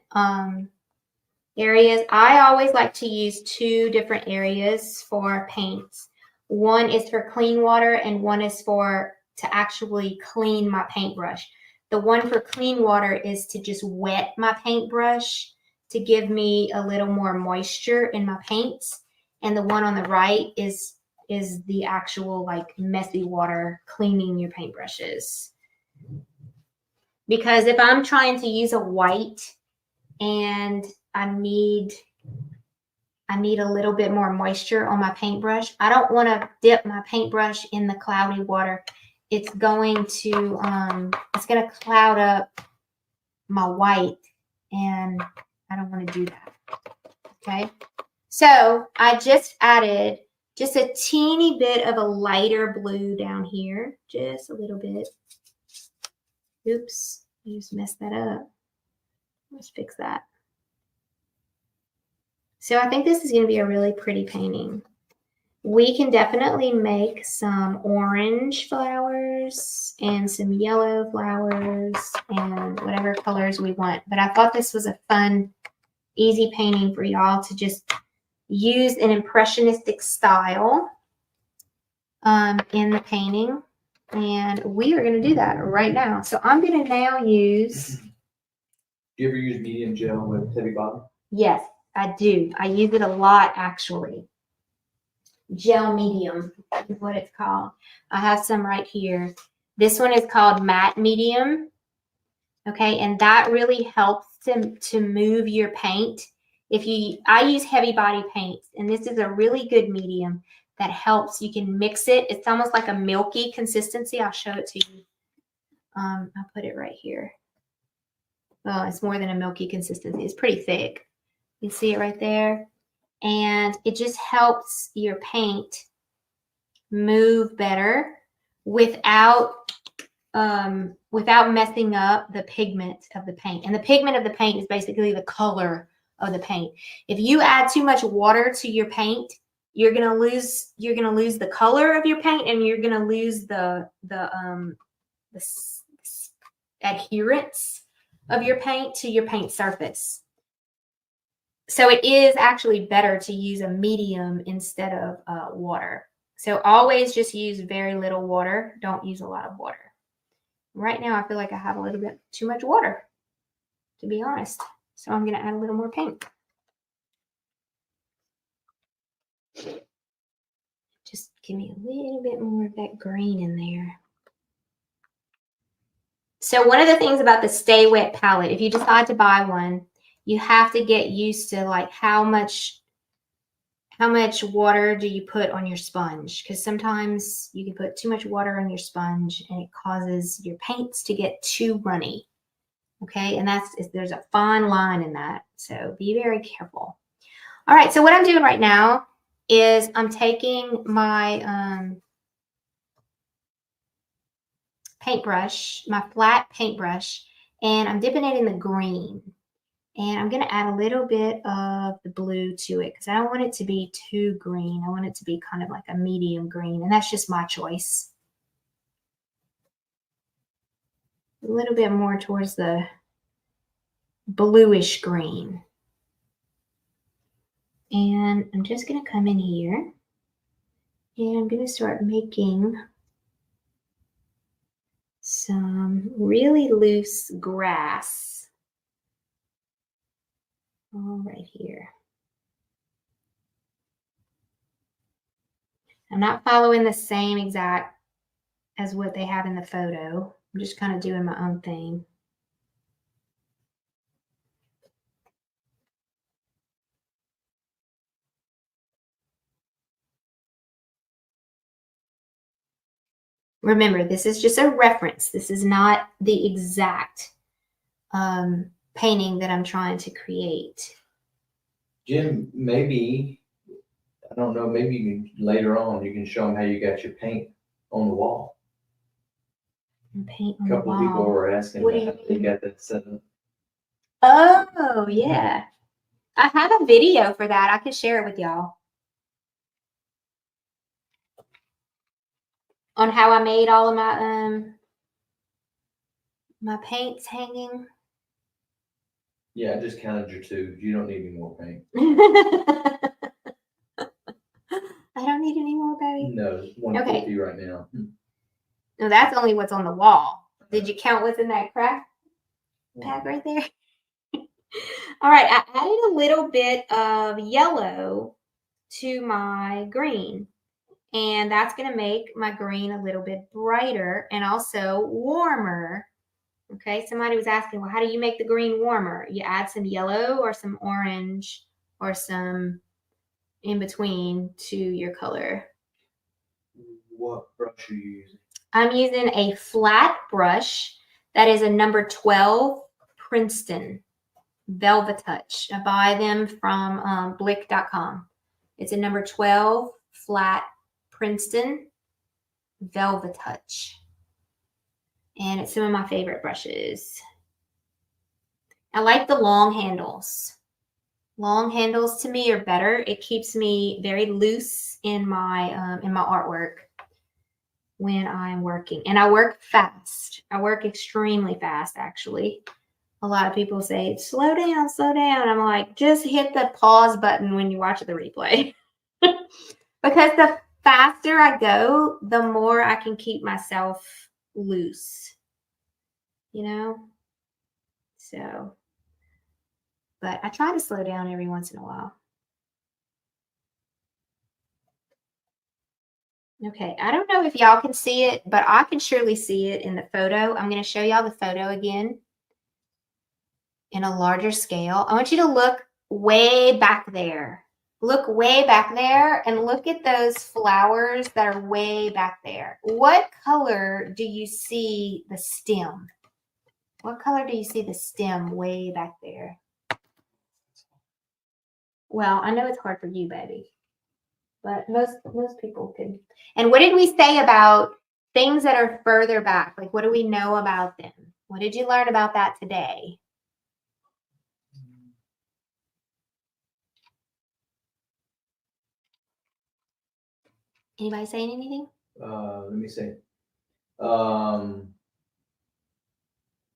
areas. I always like to use 2 different areas for paints. One is for clean water and one is to actually clean my paintbrush. The one for clean water is to just wet my paintbrush to give me a little more moisture in my paints. And the one on the right is is the actual like messy water cleaning your paintbrushes. Because if I'm trying to use a white and I need a little bit more moisture on my paintbrush, I don't want to dip my paintbrush in the cloudy water. It's going to cloud up my white, and I don't want to do that. Okay, so I just added just a teeny bit of a lighter blue down here, just a little bit. Oops, I just messed that up. Let's fix that. So I think this is going to be a really pretty painting. We can definitely make some orange flowers and some yellow flowers and whatever colors we want. But I thought this was a fun, easy painting for y'all to just use an impressionistic style in the painting. And we are going to do that right now. So I'm going to now use... Do you ever use medium gel with heavy bottom? Yes, I do. I use it a lot, actually. Gel medium is what it's called. I have some right here. This one is called matte medium. Okay, and that really helps to move your paint. I use heavy body paints, and this is a really good medium that helps. You can mix it. It's almost like a milky consistency. I'll show it to you. I'll put it right here. Well, it's more than a milky consistency. It's pretty thick. You see it right there? And it just helps your paint move better without messing up the pigment of the paint. And the pigment of the paint is basically the color of the paint. If you add too much water to your paint, you're gonna lose the color of your paint, and you're gonna lose the adherence of your paint to your paint surface. So it is actually better to use a medium instead of water. So always just use very little water. Don't use a lot of water. Right now, I feel like I have a little bit too much water, to be honest. So I'm going to add a little more paint. Just give me a little bit more of that green in there. So one of the things about the Stay Wet palette, if you decide to buy one, you have to get used to like how much water do you put on your sponge, because sometimes you can put too much water on your sponge and it causes your paints to get too runny. Okay, and there's a fine line in that, so be very careful. All right, so what I'm doing right now is I'm taking my paintbrush, my flat paintbrush, and I'm dipping it in the green. And I'm going to add a little bit of the blue to it because I don't want it to be too green. I want it to be kind of like a medium green, and that's just my choice. A little bit more towards the bluish green. And I'm just going to come in here and I'm going to start making some really loose grass. All right here. I'm not following the same exact as what they have in the photo. I'm just kind of doing my own thing. Remember, this is just a reference. This is not the exact painting that I'm trying to create. Jim, maybe, I don't know, maybe you can, later on, you can show them how you got your paint on the wall. Paint on A couple the of wall. people were asking What do how you they mean? got that set up. Oh, yeah. I have a video for that. I could share it with y'all. On how I made all of my my paints hanging. Yeah, I just counted your two. You don't need any more paint. I don't need any more, baby. No, it's 150 right now. No, that's only what's on the wall. Did you count what's in that craft pack right there? All right, I added a little bit of yellow to my green. And that's going to make my green a little bit brighter and also warmer. Okay, somebody was asking, well, how do you make the green warmer? You add some yellow or some orange or some in between to your color. What brush are you using? I'm using a flat brush that is a number 12 Princeton Velvet Touch. I buy them from blick.com. It's a number 12 flat Princeton Velvet Touch. And it's some of my favorite brushes. I like the long handles. Long handles to me are better. It keeps me very loose in my artwork when I'm working. And I work fast. I work extremely fast, actually. A lot of people say, slow down, slow down. I'm like, just hit the pause button when you watch the replay. Because the faster I go, the more I can keep myself loose. You know? So, but I try to slow down every once in a while. Okay, I don't know if y'all can see it, but I can surely see it in the photo. I'm going to show y'all the photo again in a larger scale. I want you to look way back there. Look way back there and look at those flowers that are way back there. What color do you see the stem? What color do you see the stem way back there? Well, I know it's hard for you, baby, but most people could. And what did we say about things that are further back? Like, what do we know about them? What did you learn about that today? Anybody saying anything? Let me see.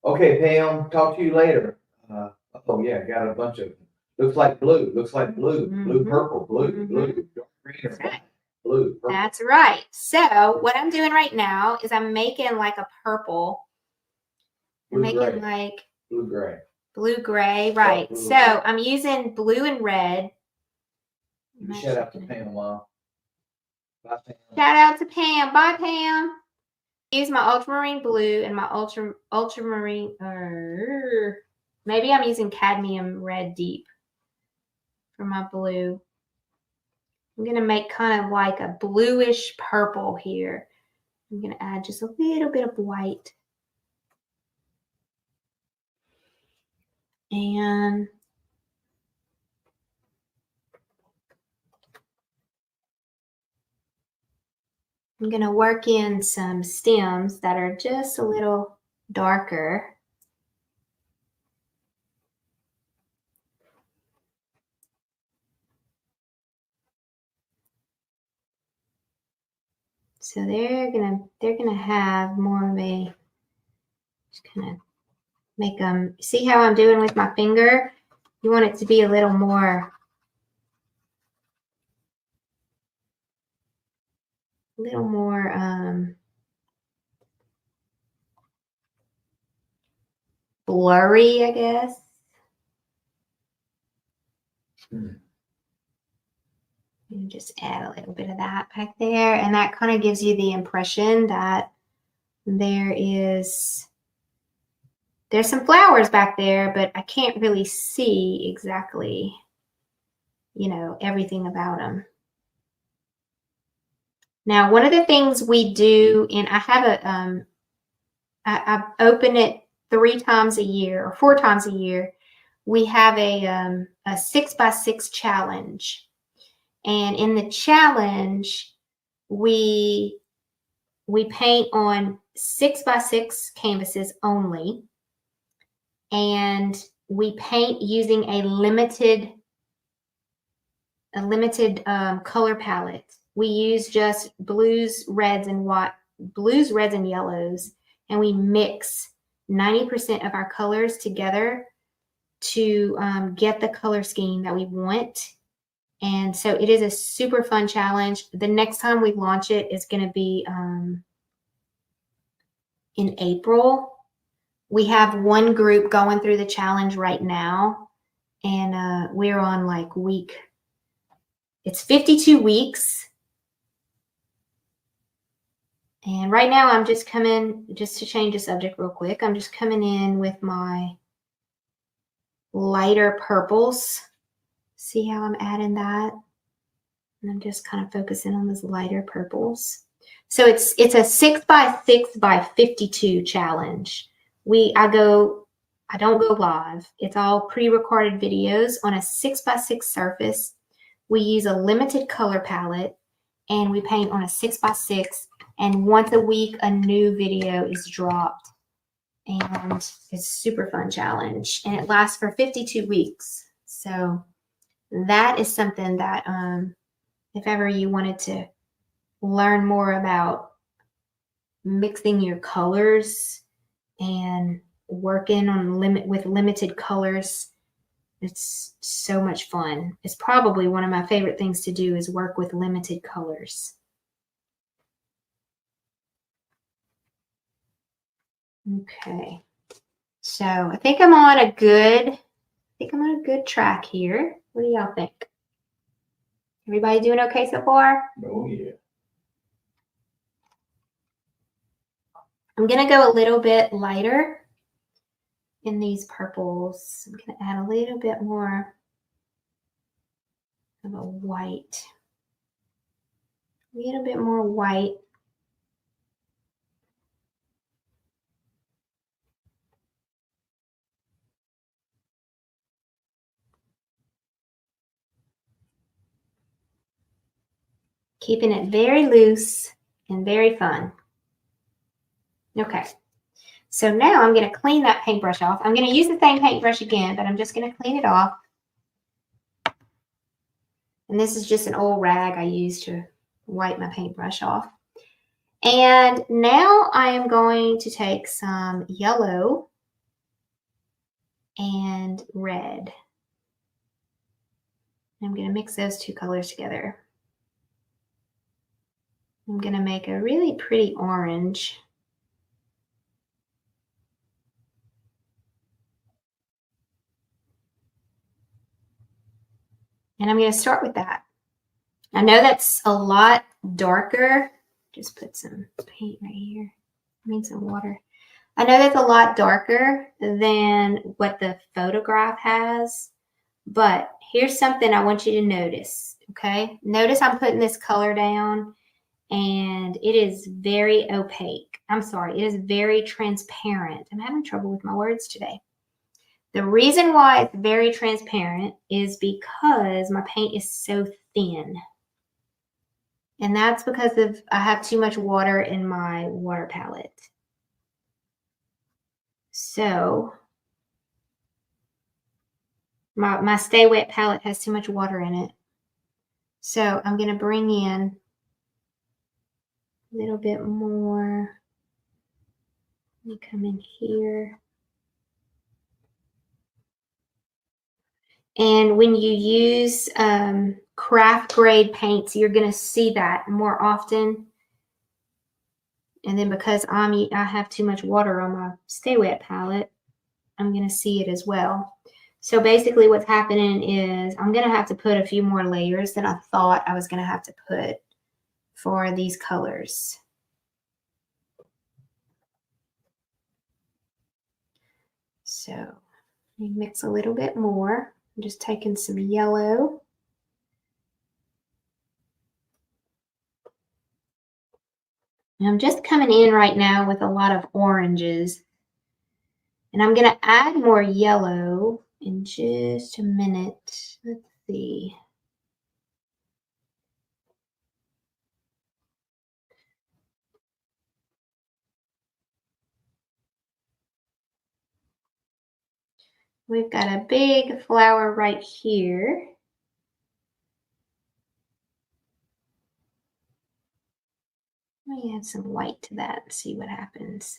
Okay, Pam, talk to you later. Oh yeah, got a bunch of, looks like blue, blue, purple, blue, blue, dark green, or Right. blue, purple. That's right. So what I'm doing right now is I'm making like a purple. I'm making like blue-gray. Blue-gray, right. Blue. So I'm using blue and red. Shout out to Pam, Mom. Bye, Pam. Shout out to Pam. Bye, Pam. Use my ultramarine blue and my ultramarine. Maybe I'm using cadmium red deep for my blue. I'm gonna make kind of like a bluish purple here. I'm gonna add just a little bit of white. And I'm going to work in some stems that are just a little darker. So they're gonna have more of a, just kind of make them, see how I'm doing with my finger? You want it to be a little more blurry, I guess. And just add a little bit of that back there. And that kind of gives you the impression that there's some flowers back there, but I can't really see exactly, you know, everything about them. Now, one of the things we do, and I have a, I open it 3 times a year or 4 times a year. We have a 6x6 challenge. And in the challenge, we paint on 6x6 canvases only. And we paint using a limited color palette. We use just blues, reds, and yellows, and we mix 90% of our colors together to get the color scheme that we want. And so it is a super fun challenge. The next time we launch it is going to be in April. We have one group going through the challenge right now, and we're on like it's 52 weeks. And right now I'm just to change the subject real quick, I'm just coming in with my lighter purples. See how I'm adding that? And I'm just kind of focusing on those lighter purples. So it's a 6x6x52 challenge. I don't go live. It's all pre-recorded videos on a 6x6 surface. We use a limited color palette and we paint on a 6x6, and once a week a new video is dropped. And it's a super fun challenge and it lasts for 52 weeks. So that is something that if ever you wanted to learn more about mixing your colors and working on with limited colors, it's so much fun. It's probably one of my favorite things to do is work with limited colors. Okay, so I think I'm on a good track here. What do y'all think? Everybody doing okay so far? Oh yeah. I'm gonna go a little bit lighter in these purples. I'm gonna add a little bit more of a white. A little bit more white. Keeping it very loose and very fun. Okay, so now I'm going to clean that paintbrush off. I'm going to use the same paintbrush again, but I'm just going to clean it off. And this is just an old rag I use to wipe my paintbrush off. And now I am going to take some yellow and red. I'm going to mix those two colors together. I'm going to make a really pretty orange. And I'm going to start with that. I know that's a lot darker. Just put some paint right here. I mean some water. I know that's a lot darker than what the photograph has, but here's something I want you to notice, okay? Notice I'm putting this color down and it is very opaque. I'm sorry, it is very transparent. I'm having trouble with my words today. The reason why it's very transparent is because my paint is so thin. And that's because I have too much water in my water palette. So my Stay Wet palette has too much water in it. So I'm going to bring in a little bit more. Let me come in here. And when you use craft grade paints, you're going to see that more often. And then because I have too much water on my Stay Wet palette, I'm going to see it as well. So basically what's happening is I'm going to have to put a few more layers than I thought I was going to have to put for these colors. So let me mix a little bit more. I'm just taking some yellow. And I'm just coming in right now with a lot of oranges. And I'm going to add more yellow in just a minute. Let's see. We've got a big flower right here. Let me add some white to that and see what happens.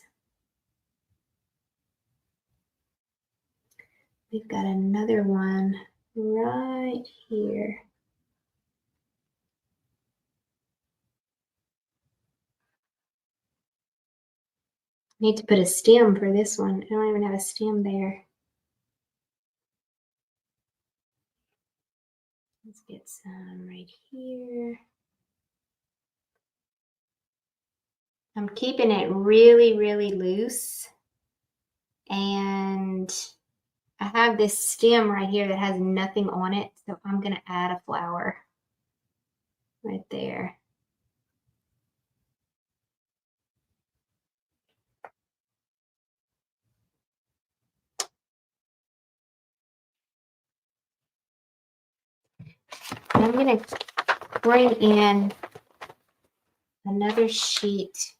We've got another one right here. Need to put a stem for this one. I don't even have a stem there. Let's get some right here. I'm keeping it really, really loose. And I have this stem right here that has nothing on it. So I'm going to add a flower right there. And I'm going to bring in another sheet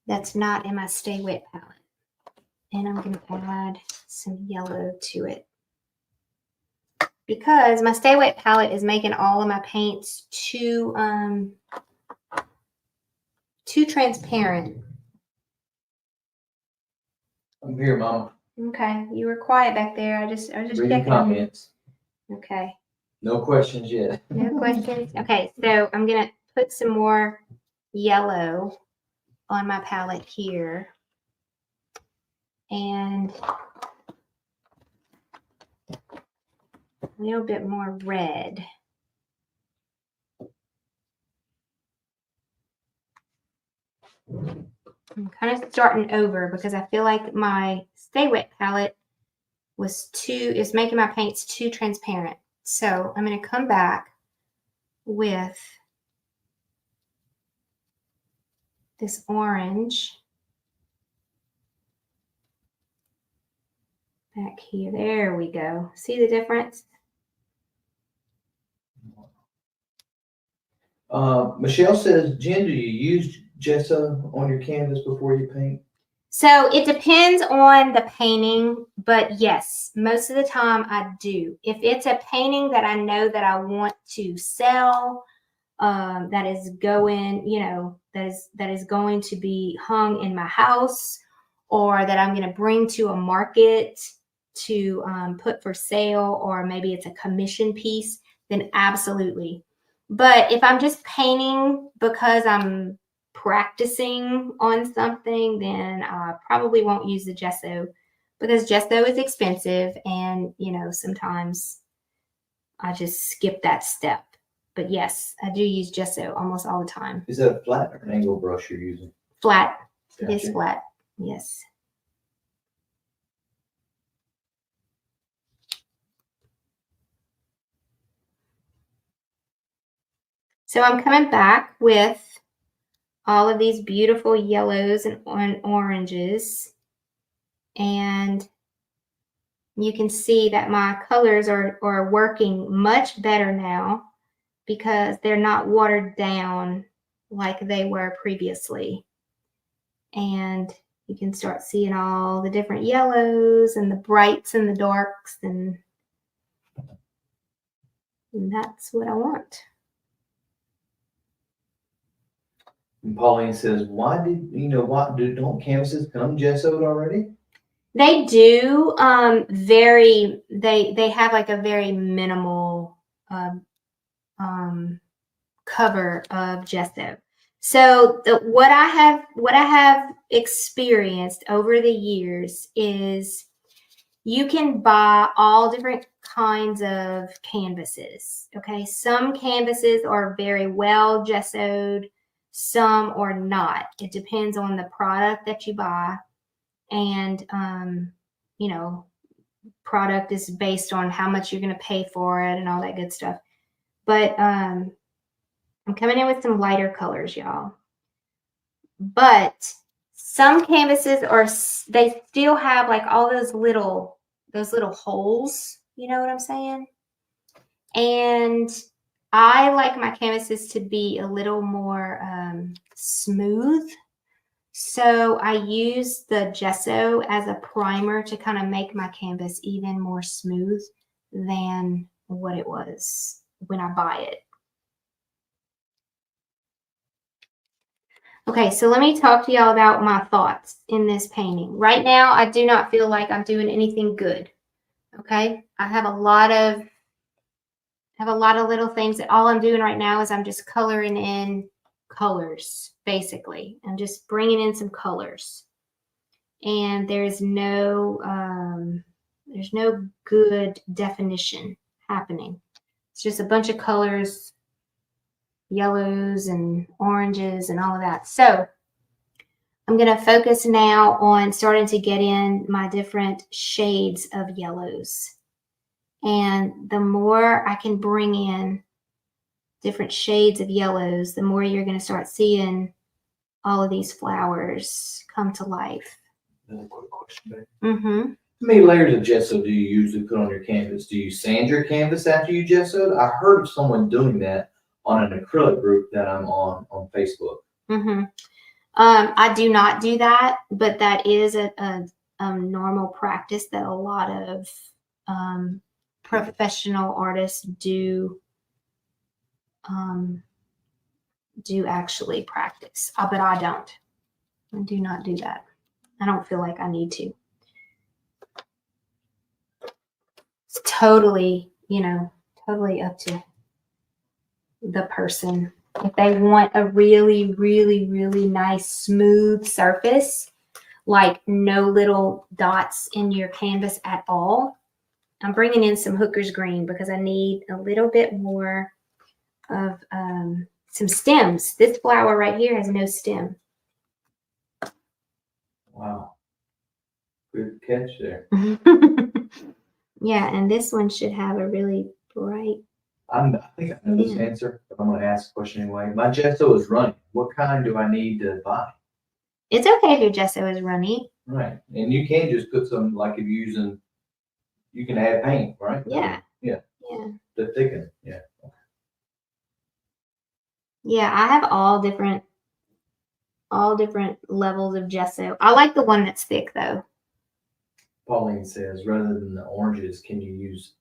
that's not in my Stay Wet palette. And I'm going to add some yellow to it. Because my Stay Wet palette is making all of my paints too transparent. I'm here, Mama. Okay, you were quiet back there. I was just Reading checking on you. comments. Okay. No questions yet. No questions? Okay, so I'm going to put some more yellow on my palette here. And a little bit more red. I'm kind of starting over because I feel like my Stay Wet palette is making my paints too transparent. So I'm going to come back with this orange back here. There we go. See the difference? Michelle says, Jen, do you use gesso on your canvas before you paint? So it depends on the painting, but yes, most of the time I do. If it's a painting that I know that I want to sell, that is going, that is going to be hung in my house, or that I'm going to bring to a market to put for sale, or maybe it's a commission piece, then absolutely. But if I'm just painting because I'm practicing on something, then I probably won't use the gesso, because gesso is expensive, and sometimes I just skip that step. But yes, I do use gesso almost all the time. Is that a flat or an angle brush you're using? Flat. Gotcha. It is flat. Yes. So I'm coming back with all of these beautiful yellows and oranges. And you can see that my colors are working much better now because they're not watered down like they were previously. And you can start seeing all the different yellows and the brights and the darks, and that's what I want. And Pauline says, don't canvases come gessoed already? They do they have like a very minimal cover of gesso. So what I have experienced over the years is you can buy all different kinds of canvases. Okay, some canvases are very well gessoed, some are not. It depends on the product that you buy, and product is based on how much you're going to pay for it and all that good stuff. But I'm coming in with some lighter colors, y'all. But some canvases they still have like all those little holes, you know what I'm saying? And I like my canvases to be a little more smooth. So I use the gesso as a primer to kind of make my canvas even more smooth than what it was when I buy it. Okay, so let me talk to y'all about my thoughts in this painting. Right now, I do not feel like I'm doing anything good. Okay, I have a lot of little things that all I'm doing right now is I'm just coloring in colors, basically. I'm just bringing in some colors, and there's no good definition happening. It's just a bunch of colors yellows and oranges and all of that. So I'm going to focus now on starting to get in my different shades of yellows. And the more I can bring in different shades of yellows, the more you're going to start seeing all of these flowers come to life. Another quick question, babe. Mm-hmm. How many layers of gesso do you usually put on your canvas? Do you sand your canvas after you gessoed? I heard of someone doing that on an acrylic group that I'm on Facebook. Mm-hmm. I do not do that, but that is a normal practice that a lot of professional artists do actually practice. But I don't. I do not do that. I don't feel like I need to. It's totally, totally up to the person. If they want a really, really, really nice smooth surface, like no little dots in your canvas at all, I'm bringing in some Hooker's green because I need a little bit more of some stems. This flower right here has no stem. Wow. Good catch there. Yeah, and this one should have a really bright. I think I know this answer, but I'm going to ask a question anyway. My gesso is running. What kind do I need to buy? It's okay if your gesso is runny. Right. And you can just put some, like if you're using, you can add paint, right? Yeah. Yeah. Yeah. To thicken. Yeah. Yeah, I have all different levels of gesso. I like the one that's thick though. Pauline says, rather than the oranges, can you use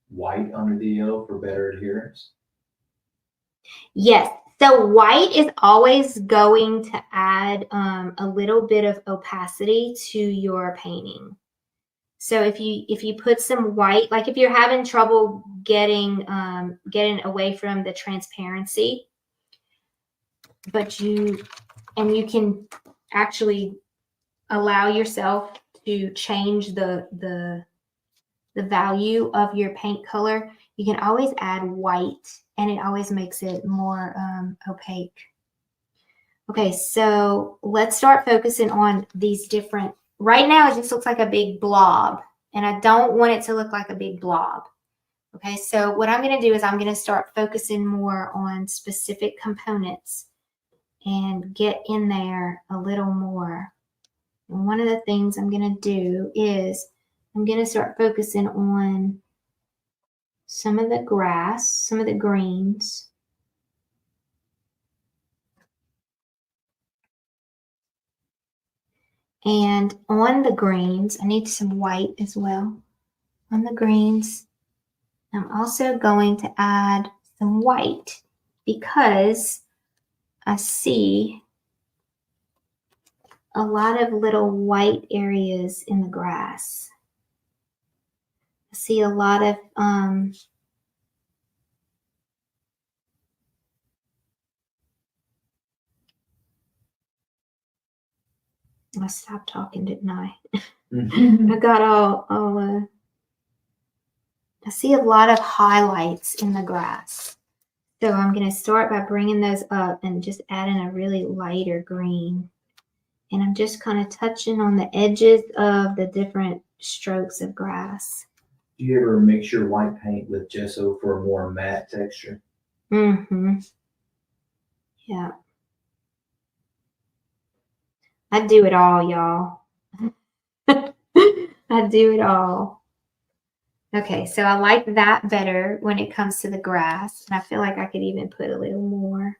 white under the yellow for better adherence? Yes. So white is always going to add a little bit of opacity to your painting. So if you put some white, like if you're having trouble getting away from the transparency, but you can actually allow yourself to change the value of your paint color, you can always add white and it always makes it more opaque. Okay, so let's start focusing on these different, right now it just looks like a big blob and I don't want it to look like a big blob. Okay, so what I'm going to do is I'm going to start focusing more on specific components and get in there a little more. And one of the things I'm going to do is I'm going to start focusing on some of the grass, some of the greens. And on the greens, I need some white as well. On the greens, I'm also going to add some white because I see a lot of little white areas in the grass. I see a lot of I stopped talking, didn't I? I got all I see a lot of highlights in the grass. So I'm going to start by bringing those up and just adding a really lighter green. And I'm just kind of touching on the edges of the different strokes of grass. Do you ever mix your white paint with gesso for a more matte texture? Mm-hmm. Yeah. I do it all, y'all. I do it all. Okay, so I like that better when it comes to the grass. And I feel like I could even put a little more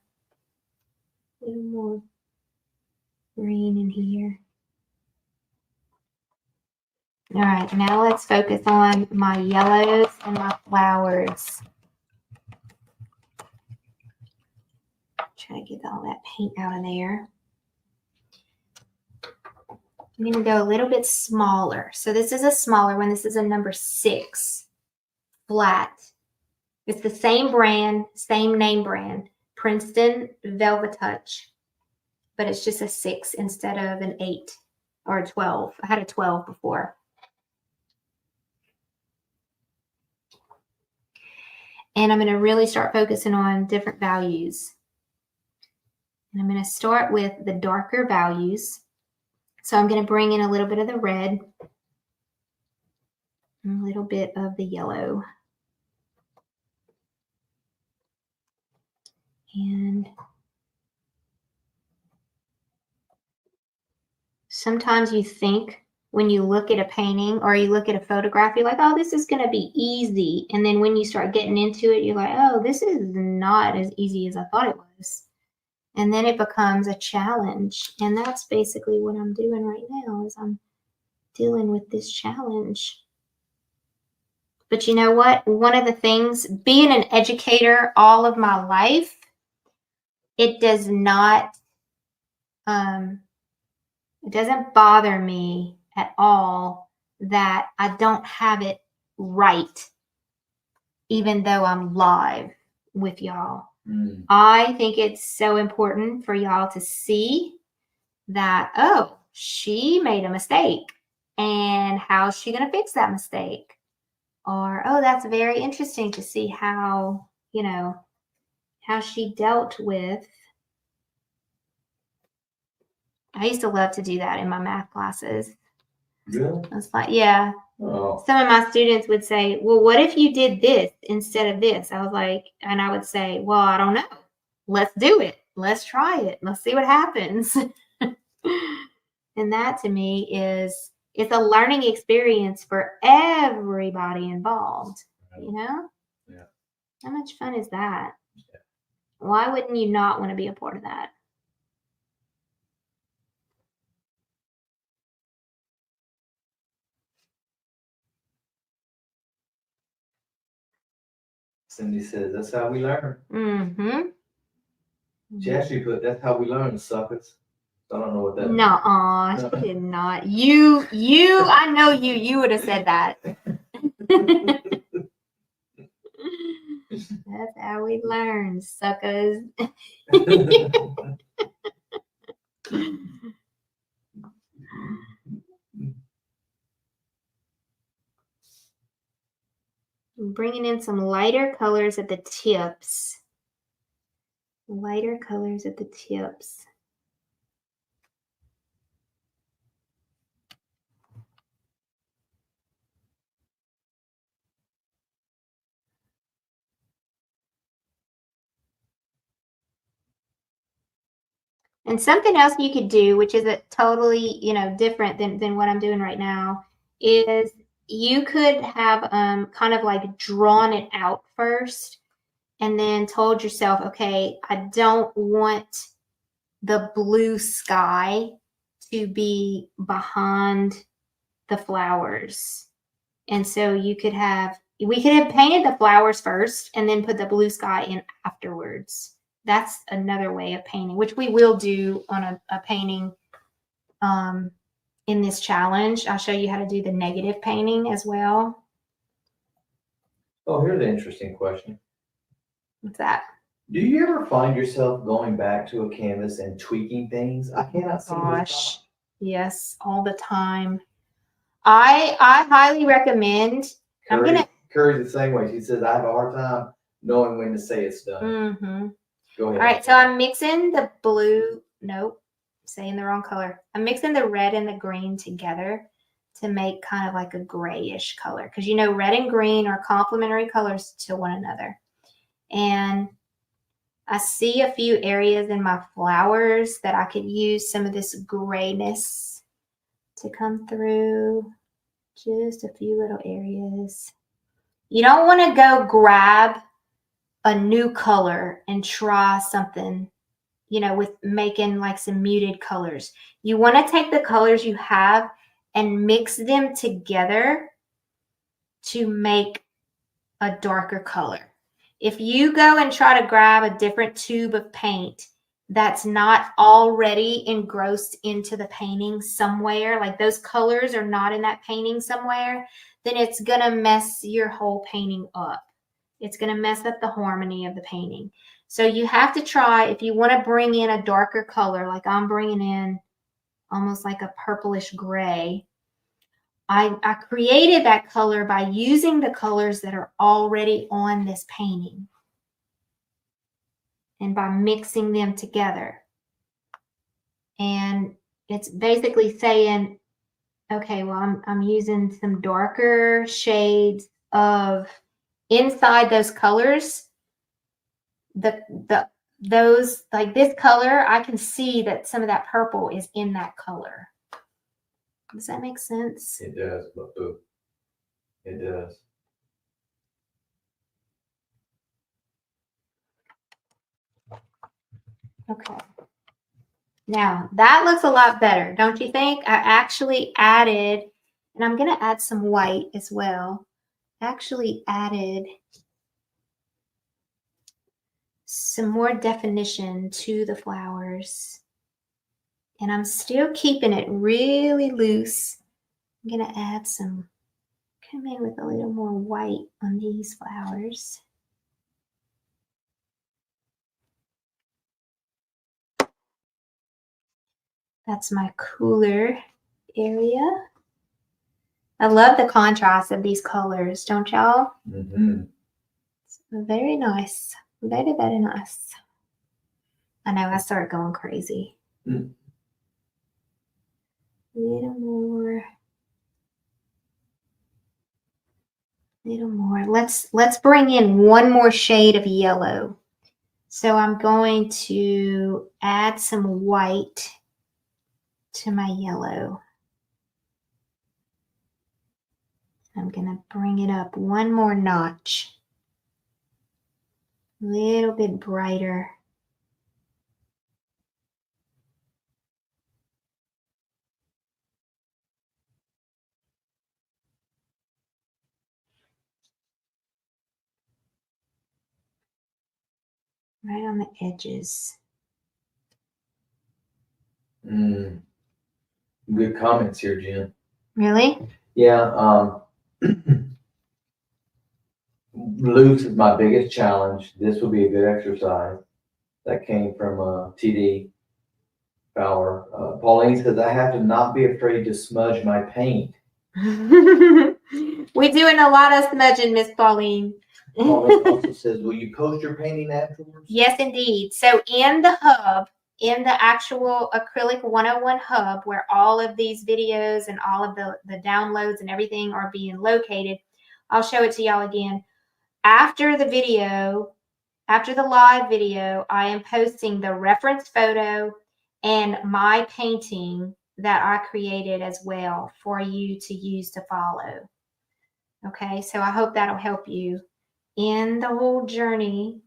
green in here. All right, now let's focus on my yellows and my flowers. Try to get all that paint out of there. I'm going to go a little bit smaller. So this is a smaller one. This is a number 6 flat. It's the same brand, same name brand, Princeton Velvet Touch, but it's just a 6 instead of an 8 or a 12. I had a 12 before. And I'm going to really start focusing on different values. And I'm going to start with the darker values. So I'm going to bring in a little bit of the red and a little bit of the yellow. And sometimes you think when you look at a painting or you look at a photograph, you're like, oh, this is going to be easy. And then when you start getting into it, you're like, oh, this is not as easy as I thought it was. And then it becomes a challenge. And that's basically what I'm doing right now is I'm dealing with this challenge. But you know what? One of the things, being an educator all of my life, it does not, it doesn't bother me at all that I don't have it right, even though I'm live with y'all. I think it's so important for y'all to see that, oh, she made a mistake and how's she going to fix that mistake? Or, oh, that's very interesting to see how, you know, how she dealt with. I used to love to do that in my math classes. Really? I was like, yeah. Oh. Some of my students would say, well, what if you did this instead of this? I was like, and I would say, well, I don't know. Let's do it. Let's try it. Let's see what happens. And that to me is, it's a learning experience for everybody involved, you know? Yeah. How much fun is that? Yeah. Why wouldn't you not want to be a part of that? Cindy says, that's how we learn. Mm-hmm. She actually put, that's how we learn, suckers. I don't know what that Nuh-uh, means. she did not. I know you would have said that. That's how we learn, suckers. I'm bringing in some lighter colors at the tips. Lighter colors at the tips. And something else you could do, which is a totally, different than what I'm doing right now, is you could have kind of like drawn it out first and then told yourself, okay, I don't want the blue sky to be behind the flowers. And so we could have painted the flowers first and then put the blue sky in afterwards. That's another way of painting, which we will do on a painting in this challenge. I'll show you how to do the negative painting as well. Oh, here's an interesting question. What's that? Do you ever find yourself going back to a canvas and tweaking things? I cannot seem to stop. Yes, all the time. I highly recommend. Curry's the same way. She says, I have a hard time knowing when to say it's done. Mm-hmm. Go ahead. All right, so I'm mixing the blue. Nope, saying the wrong color. I'm mixing the red and the green together to make kind of like a grayish color, because red and green are complementary colors to one another. And I see a few areas in my flowers that I could use some of this grayness to come through. Just a few little areas. You don't want to go grab a new color and try something, with making like some muted colors. You want to take the colors you have and mix them together to make a darker color. If you go and try to grab a different tube of paint that's not already engrossed into the painting somewhere, like those colors are not in that painting somewhere, then it's going to mess your whole painting up. It's going to mess up the harmony of the painting. So you have to try, if you want to bring in a darker color, like I'm bringing in almost like a purplish gray, I created that color by using the colors that are already on this painting and by mixing them together. And it's basically saying, okay, well, I'm using some darker shades of inside those colors. Those, like this color, I can see that some of that purple is in that color. Does that make sense? It does, but it does. Okay. Now that looks a lot better, don't you think? I actually added, and I'm going to add some white as well. Actually added some more definition to the flowers. And I'm still keeping it really loose. I'm going to add some, come in with a little more white on these flowers. That's my cooler area. I love the contrast of these colors, don't y'all? Mm-hmm. It's very nice. Very, very nice. I know I started going crazy. Mm. A little more. Little more. Let's bring in one more shade of yellow. So I'm going to add some white to my yellow. I'm going to bring it up one more notch. A little bit brighter. Right on the edges. Good comments here, Jen. Really? Yeah. Loose is my biggest challenge. This would be a good exercise. That came from TD Fowler. Pauline says, I have to not be afraid to smudge my paint. We're doing a lot of smudging, Miss Pauline. Pauline also says, will you post your painting afterwards? Yes, indeed. So in the hub, in the actual Acrylic 101 hub, where all of these videos and all of the downloads and everything are being located, I'll show it to y'all again. After the video, after the live video, I am posting the reference photo and my painting that I created as well for you to use to follow. Okay, so I hope that'll help you in the whole journey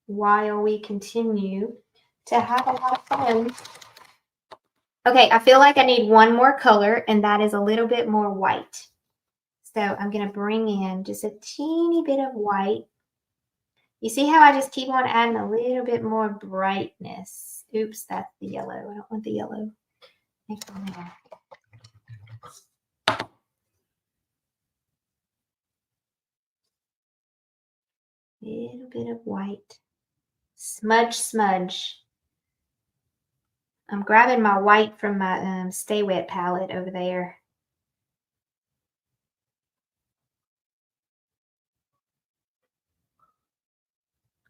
while we continue to have a lot of fun. Okay, I feel like I need one more color, and that is a little bit more white. So I'm going to bring in just a teeny bit of white. You see how I just keep on adding a little bit more brightness. Oops, that's the yellow. I don't want the yellow. Little bit of white. Smudge, smudge. I'm grabbing my white from my Stay Wet palette over there.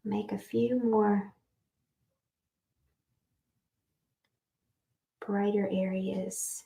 Make a few more brighter areas.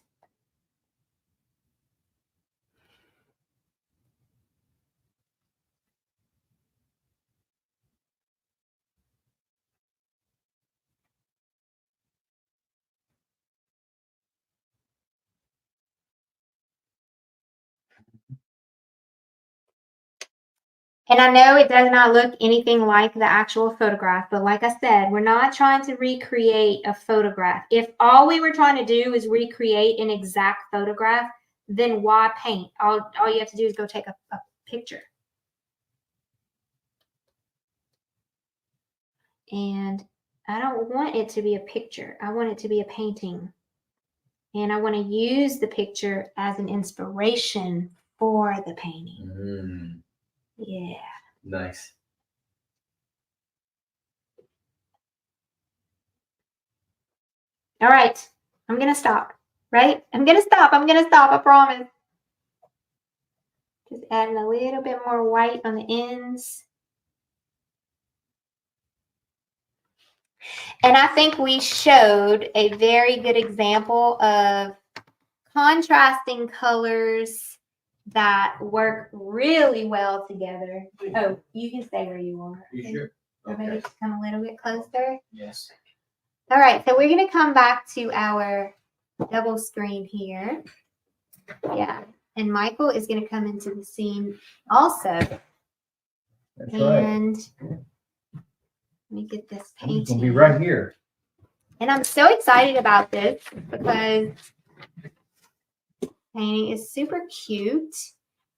And I know it does not look anything like the actual photograph, but like I said, we're not trying to recreate a photograph. If all we were trying to do is recreate an exact photograph, then why paint? All you have to do is go take a picture. And I don't want it to be a picture. I want it to be a painting. And I want to use the picture as an inspiration for the painting. Yeah. Nice. All right. I'm going to stop. Right? I'm going to stop. I promise. Just adding a little bit more white on the ends. And I think we showed a very good example of contrasting colors that work really well together. Oh, you can stay where you are. You sure? Or maybe just come a little bit closer. Yes. All right, so we're going to come back to our double screen here. Yeah, and Michael is going to come into the scene also. That's And let me get this I'm painting. just gonna be right here. And I'm so excited about this because painting is super cute.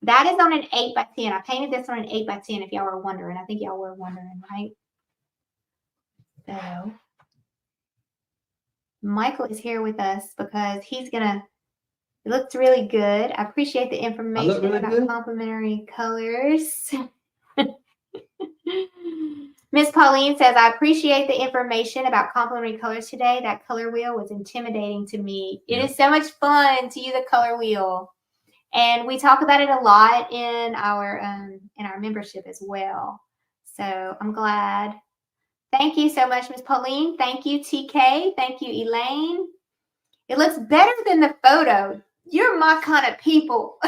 That is on an 8x10. I painted this on an 8x10 if y'all were wondering. I think y'all were wondering, right? So Michael is here with us because he's gonna, it looks really good. I appreciate the information really about good? complementary colors. Miss Pauline says, I appreciate the information about complementary colors today. That color wheel was intimidating to me. It is so much fun to use a color wheel. And we talk about it a lot in our membership as well. So I'm glad. Thank you so much, Miss Pauline. Thank you, TK. Thank you, Elaine. It looks better than the photo. You're my kind of people.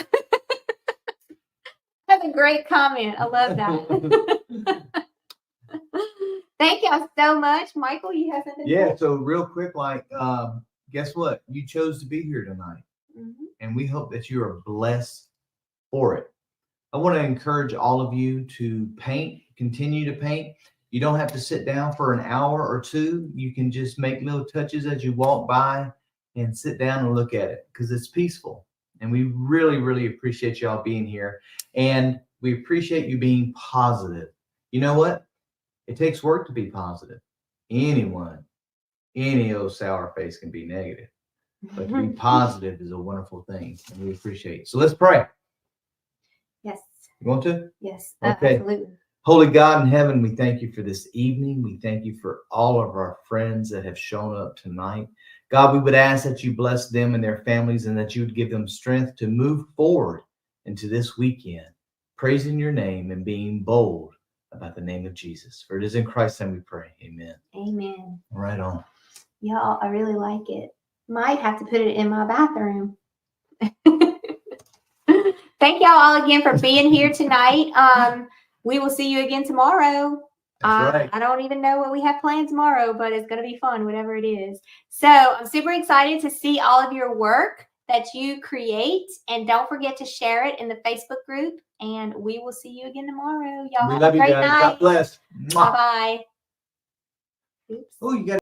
That's a great comment. I love that. Thank y'all so much. Michael, you have something to say? So real quick, guess what? You chose to be here tonight. Mhm. And we hope that you are blessed for it. I want to encourage all of you to paint, continue to paint. You don't have to sit down for an hour or two. You can just make little touches as you walk by and sit down and look at it because it's peaceful. And we really, really appreciate y'all being here. And we appreciate you being positive. You know what? It takes work to be positive. Anyone, any old sour face can be negative. But to be positive is a wonderful thing, and we appreciate it. So let's pray. Yes. You want to? Yes. Okay. Absolutely. Holy God in heaven, we thank you for this evening. We thank you for all of our friends that have shown up tonight. God, we would ask that you bless them and their families and that you would give them strength to move forward into this weekend, praising your name and being bold about the name of Jesus. For it is in Christ's name we pray. Amen. Amen. Right on. Y'all, I really like it. Might have to put it in my bathroom. Thank y'all all again for being here tonight. We will see you again tomorrow. That's right. I don't even know what we have planned tomorrow, but it's going to be fun, whatever it is. So I'm super excited to see all of your work that you create. And don't forget to share it in the Facebook group. And we will see you again tomorrow. Y'all We have love a you great guys. night. God bless. Bye-bye. Oops. Oh, you got